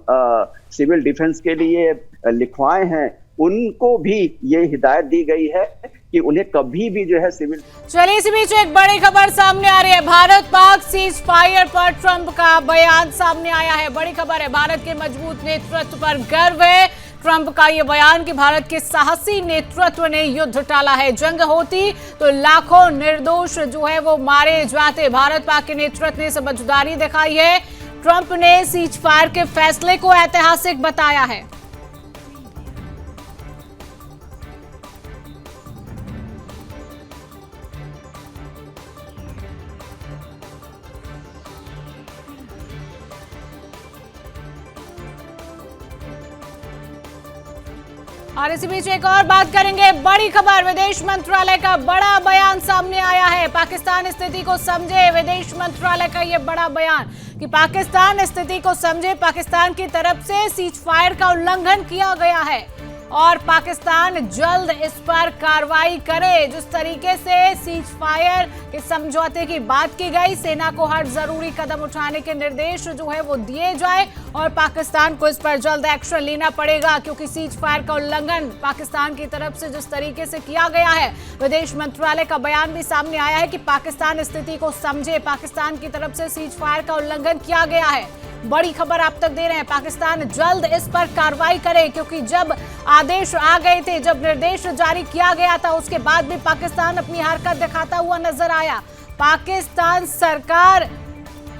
सिविल डिफेंस के लिए लिखवाए हैं उनको भी ये हिदायत दी गई है कि उन्हें कभी भी जो है सिविल। चलिए, इसी बीच एक बड़ी खबर सामने आ रही है। भारत पाक सीज फायर पर ट्रंप का बयान सामने आया है। बड़ी खबर है, भारत के मजबूत नेतृत्व पर गर्व है। ट्रंप का ये बयान कि भारत के साहसी नेतृत्व ने युद्ध टाला है। जंग होती तो लाखों निर्दोष जो है वो मारे जाते। भारत पाक के नेतृत्व ने समझदारी दिखाई है। ट्रंप ने सीज फायर के फैसले को ऐतिहासिक बताया है। और इसी बीच एक और बात करेंगे। बड़ी खबर, विदेश मंत्रालय का बड़ा बयान सामने आया है। पाकिस्तान स्थिति को समझे, विदेश मंत्रालय का यह बड़ा बयान कि पाकिस्तान स्थिति को समझे। पाकिस्तान की तरफ से सीज फायर का उल्लंघन किया गया है और पाकिस्तान जल्द इस पर कार्रवाई करे। जिस तरीके से सीज फायर के समझौते की बात की गई, सेना को हर जरूरी कदम उठाने के निर्देश जो है वो दिए जाए और पाकिस्तान को इस पर जल्द एक्शन लेना पड़ेगा, क्योंकि सीज फायर का उल्लंघन पाकिस्तान की तरफ से जिस तरीके से किया गया है। विदेश मंत्रालय का बयान भी सामने आया है कि पाकिस्तान स्थिति को समझे, पाकिस्तान की तरफ से सीज फायर का उल्लंघन किया गया है। बड़ी खबर आप तक दे रहे हैं, पाकिस्तान जल्द इस पर कार्रवाई करे, क्योंकि जब आदेश आ गए थे, जब निर्देश जारी किया गया था, उसके बाद भी पाकिस्तान अपनी हरकत दिखाता हुआ नजर आया। पाकिस्तान सरकार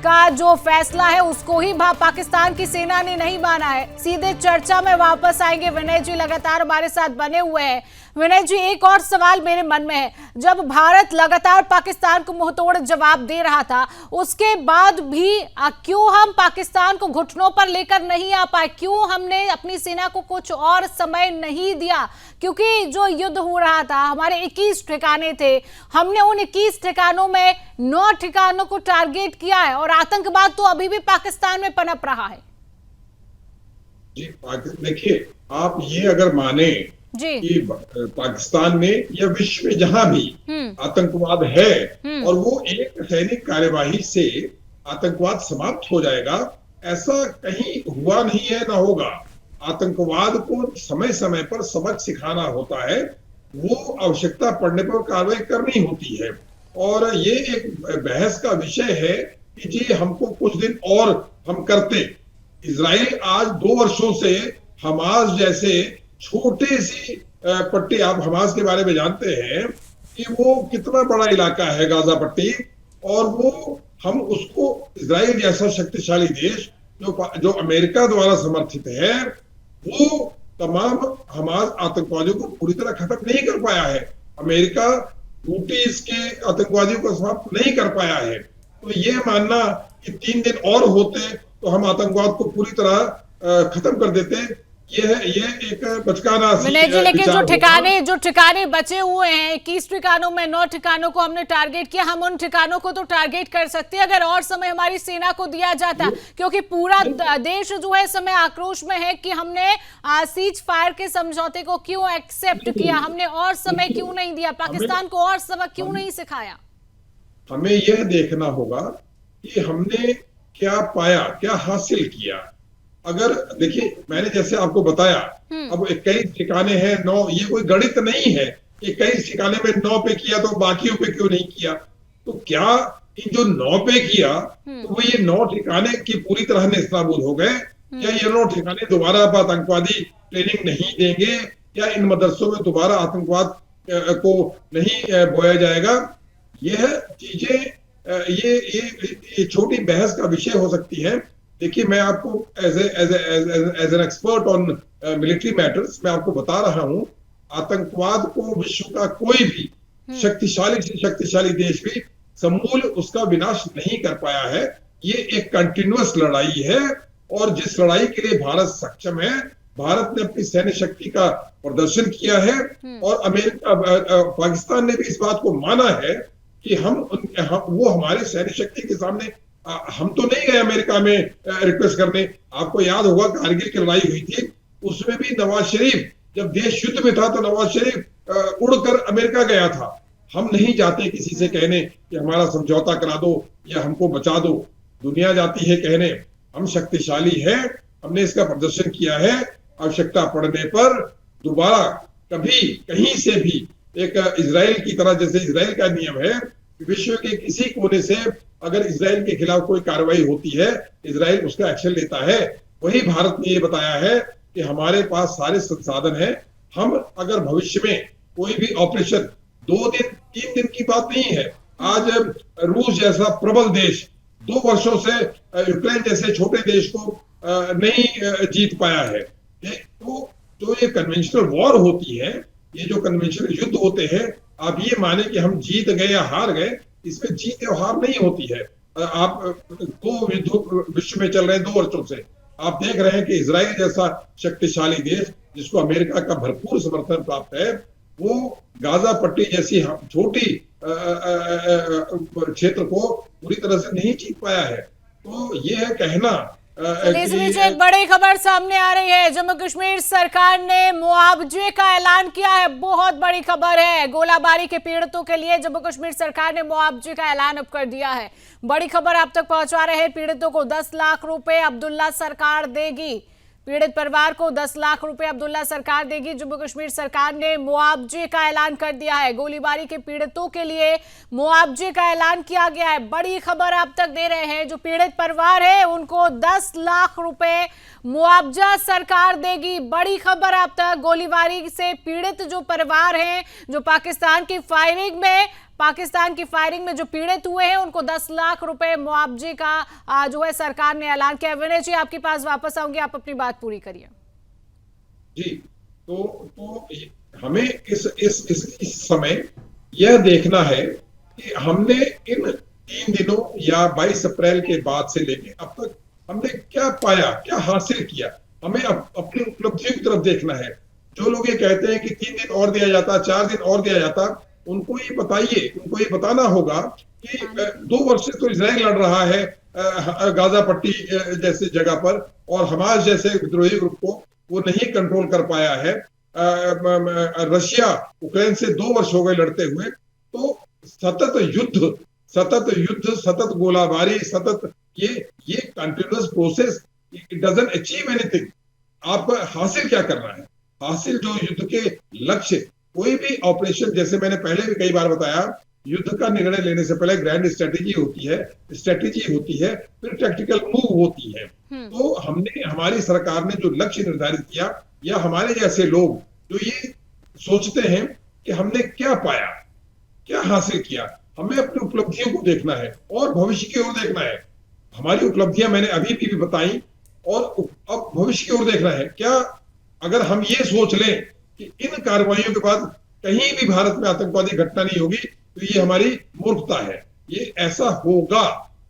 का जो फैसला है उसको ही पाकिस्तान की सेना ने नहीं माना है। सीधे चर्चा में वापस आएंगे। विनय जी लगातार हमारे साथ बने हुए हैं। विनय जी, एक और सवाल मेरे मन में है, जब भारत लगातार पाकिस्तान को मुंहतोड़ जवाब दे रहा था, उसके बाद भी क्यों हम पाकिस्तान को घुटनों पर लेकर नहीं आ पाए? क्यों हमने अपनी सेना को कुछ और समय नहीं दिया? क्योंकि जो युद्ध हो रहा था, हमारे 21 ठिकाने थे, हमने उन 21 ठिकानों में 9 ठिकानों को टारगेट किया है और आतंकवाद तो अभी भी पाकिस्तान में पनप रहा है। जी देखिए, आप ये अगर माने कि पाकिस्तान में या विश्व में जहां भी आतंकवाद है और वो एक सैनिक कार्यवाही से आतंकवाद समाप्त हो जाएगा, ऐसा कहीं हुआ नहीं है, ना होगा। आतंकवाद को समय समय पर सबक सिखाना होता है, वो आवश्यकता पड़ने पर कार्रवाई करनी होती है। और ये एक बहस का विषय है कि जी हमको कुछ दिन और हम करते। इजराइल आज 2 वर्षों से हमास जैसे छोटे सी पट्टी, आप हमास के बारे में जानते हैं कि वो कितना बड़ा इलाका है गाजा पट्टी, और वो हम उसको इजराइल जैसा शक्तिशाली देश जो अमेरिका द्वारा समर्थित है, वो तमाम हमास आतंकवादियों को पूरी तरह खत्म नहीं कर पाया है। अमेरिका हूतीस के आतंकवादियों को समाप्त नहीं कर पाया है। तो ये मानना कि 3 दिन और होते तो हम आतंकवाद को पूरी तरह खत्म कर देते, ये एक बचकाना विनय जी, लेकिन जो ठिकाने बचे हुए हैं, 21 ठिकानों में 9 ठिकानों को हमने टारगेट किया। हम उन ठिकानों को तो टारगेट कर सकते हैं अगर और समय हमारी सेना को दिया जाता, क्योंकि पूरा देश जो है समय आक्रोश में है कि हमने सीज फायर के समझौते को क्यों एक्सेप्ट किया, हमने और समय क्यों नहीं दिया, पाकिस्तान को और सबक क्यों नहीं सिखाया। हमें यह देखना होगा कि हमने क्या पाया, क्या हासिल किया। अगर देखिए, मैंने जैसे आपको बताया, अब 21 ठिकाने हैं, 9, ये कोई गणित नहीं है। 21 ठिकाने में 9 पे किया तो बाकियों पे क्यों नहीं किया? तो क्या इन जो 9 पे किया तो वो ये 9 ठिकाने की पूरी तरह नेस्तनाबूद हो गए, या ये 9 ठिकाने दोबारा आतंकवादी ट्रेनिंग नहीं देंगे, या इन मदरसों में दोबारा आतंकवाद को नहीं बोया जाएगा? यह चीजें ये छोटी बहस का विषय हो सकती है। देखिए, मैं आपको as an expert on military matters मैं आपको बता रहा हूं, आतंकवाद को विश्व का कोई भी शक्तिशाली से शक्तिशाली देश भी समूल उसका विनाश नहीं कर पाया है। ये एक कंटिन्यूअस लड़ाई है, और जिस लड़ाई के लिए भारत सक्षम है, भारत ने अपनी सैन्य शक्ति का प्रदर्शन किया है, और अमेरिका पाकिस्तान ने भी इस बात को माना है कि वो हमारे सैन्य शक्ति के सामने, हम तो नहीं गए अमेरिका में रिक्वेस्ट करने। आपको याद होगा कारगिल की लड़ाई हुई थी, उसमें भी नवाज शरीफ जब देश युद्ध में था तो नवाज शरीफ उड़कर अमेरिका गया था। हम नहीं जाते किसी से कहने कि हमारा समझौता करा दो या हमको बचा दो। दुनिया जाती है कहने हम शक्तिशाली हैं, हमने इसका प्रदर्शन किया है। आवश्यकता पड़ने पर दोबारा कभी कहीं से भी, एक इजराइल की तरह, जैसे इजराइल का नियम है, विश्व के किसी कोने से अगर इजराइल के खिलाफ कोई कार्रवाई होती है, इजराइल उसका एक्शन लेता है। वही भारत ने ये बताया है कि हमारे पास सारे संसाधन हैं। हम अगर भविष्य में कोई भी ऑपरेशन 2 दिन 3 दिन की बात नहीं है। आज रूस जैसा प्रबल देश 2 वर्षों से यूक्रेन जैसे छोटे देश को नहीं जीत पाया है। तो जो ये कन्वेंशनल वॉर होती है, ये जो कन्वेंशनल युद्ध होते हैं, आप ये माने कि हम जीत गए या हार गए, इसमें जीत या हार नहीं होती है। आप 2 युद्ध विश्व में चल रहे हैं 2 वर्षों से। आप देख रहे हैं कि इजराइल जैसा शक्तिशाली देश जिसको अमेरिका का भरपूर समर्थन प्राप्त है, वो गाजा पट्टी जैसी छोटी क्षेत्र को पूरी तरह से नहीं जीत पाया है। तो ये है कहना इस बीच एक बड़ी खबर सामने आ रही है। जम्मू कश्मीर सरकार ने मुआवजे का ऐलान किया है। बहुत बड़ी खबर है। गोलाबारी के पीड़ितों के लिए जम्मू कश्मीर सरकार ने मुआवजे का ऐलान अब कर दिया है। बड़ी खबर आप तक पहुंचा रहे हैं। पीड़ितों को 10 लाख रुपए अब्दुल्ला सरकार देगी। पीड़ित परिवार को 10 लाख रुपए अब्दुल्ला सरकार देगी। जम्मू कश्मीर सरकार ने मुआवजे का ऐलान कर दिया है। गोलीबारी के पीड़ितों के लिए मुआवजे का ऐलान किया गया है। बड़ी खबर आप तक दे रहे हैं। जो पीड़ित परिवार है उनको 10 लाख रुपए मुआवजा सरकार देगी। बड़ी खबर आप तक। गोलीबारी से पीड़ित जो परिवार हैं, जो पाकिस्तान की फायरिंग में जो पीड़ित हुए हैं, उनको 10 लाख रुपए मुआवजे का जो है सरकार ने ऐलान किया। विनय जी, आपके पास वापस आऊंगी, आप अपनी बात पूरी करिए। जी, तो हमें इस समय यह देखना है कि हमने इन 3 दिनों या 22 अप्रैल के बाद से लेके अब तक हमने क्या पाया, क्या हासिल किया। हमें अपनी उपलब्धियों की तरफ देखना है। जो लोग ये कहते हैं कि 3 दिन और दिया जाता, 4 दिन और दिया जाता, उनको ये बताइए, उनको ये बताना होगा कि 2 वर्ष से तो इजराइल लड़ रहा है गाजा पट्टी जैसे जगह पर, और हमास जैसे विद्रोही ग्रुप को वो नहीं कंट्रोल कर पाया है। रशिया यूक्रेन से 2 वर्ष हो गए लड़ते हुए। तो सतत युद्ध, सतत गोलाबारी, सतत ये continuous process, it doesn't achieve anything. आप हासिल क्या करना है? हासिल जो युद्ध के लक्ष्य, कोई भी ऑपरेशन, जैसे मैंने पहले भी कई बार बताया, युद्ध का निर्णय लेने से पहले ग्रैंड स्ट्रेटेजी होती है, फिर टैक्टिकल मूव होती है। तो हमारी सरकार ने जो लक्ष्य निर्धारित किया, या हमारे जैसे लोग जो ये सोचते हैं कि हमने क्या पाया, क्या हासिल किया, हमें अपनी उपलब्धियों को देखना है और भविष्य की ओर देखना है। हमारी उपलब्धियां मैंने अभी भी बताई, और अब भविष्य की ओर देखना है। क्या अगर हम ये सोच लें कि इन कार्रवाइयों के बाद कहीं भी भारत में आतंकवादी घटना नहीं होगी, तो ये हमारी मूर्खता है। ये ऐसा होगा,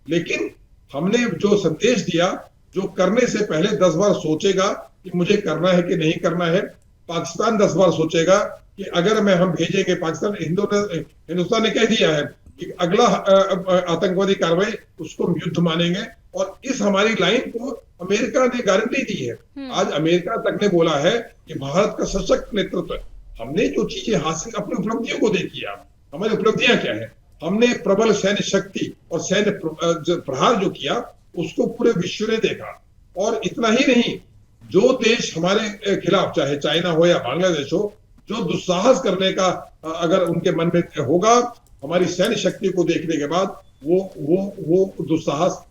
लेकिन हमने जो संदेश दिया, जो करने से पहले 10 बार सोचेगा कि मुझे करना है कि नहीं करना है। पाकिस्तान 10 बार सोचेगा कि अगर हम भेजेंगे, हिंदुस्तान ने कह दिया है कि अगला आतंकवादी कार्रवाई उसको हम युद्ध मानेंगे, और इस हमारी लाइन को अमेरिका ने गारंटी दी है। आज अमेरिका तक ने बोला है कि भारत का सशक्त नेतृत्व। हमने जो चीजें हासिल, अपनी उपलब्धियों को देखिए आप, हमारी उपलब्धियां क्या है। हमने प्रबल सैन्य शक्ति और सैन्य प्रहार जो किया, उसको पूरे विश्व ने देखा। और इतना ही नहीं, जो देश हमारे खिलाफ, चाहे चाइना हो या बांग्लादेश हो, जो दुस्साहस करने का अगर उनके मन में होगा, हमारी सैन्य शक्ति को देखने के बाद वो दुस्साहस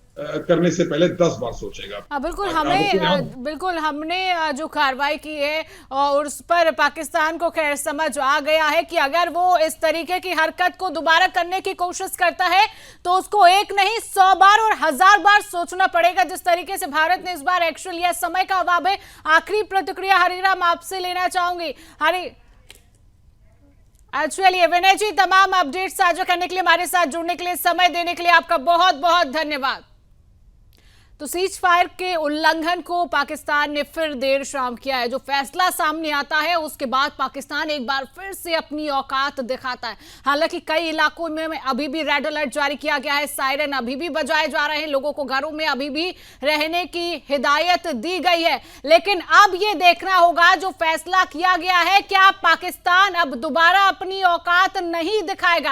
करने से पहले 10 बार सोचेगा। बिल्कुल हमने जो कार्रवाई की है और उस पर पाकिस्तान को खैर समझ आ गया है कि अगर वो इस तरीके की हरकत को दोबारा करने की कोशिश करता है तो उसको 1 नहीं 100 बार और 1000 बार सोचना पड़ेगा। जिस तरीके से भारत ने इस बार एक्शन लिया, समय का अभाव है। आखिरी प्रतिक्रिया हरिराम आपसे लेना चाहूंगी। चलिए विनय जी, तमाम अपडेट साझा करने के लिए, हमारे साथ जुड़ने के लिए, समय देने के लिए आपका बहुत बहुत धन्यवाद। तो सीज फायर के उल्लंघन को पाकिस्तान ने फिर देर शाम किया है। जो फैसला सामने आता है उसके बाद पाकिस्तान एक बार फिर से अपनी औकात दिखाता है। हालांकि कई इलाकों में अभी भी रेड अलर्ट जारी किया गया है, सायरन अभी भी बजाए जा रहे हैं, लोगों को घरों में अभी भी रहने की हिदायत दी गई है। लेकिन अब ये देखना होगा, जो फैसला किया गया है, क्या पाकिस्तान अब दोबारा अपनी औकात नहीं दिखाएगा?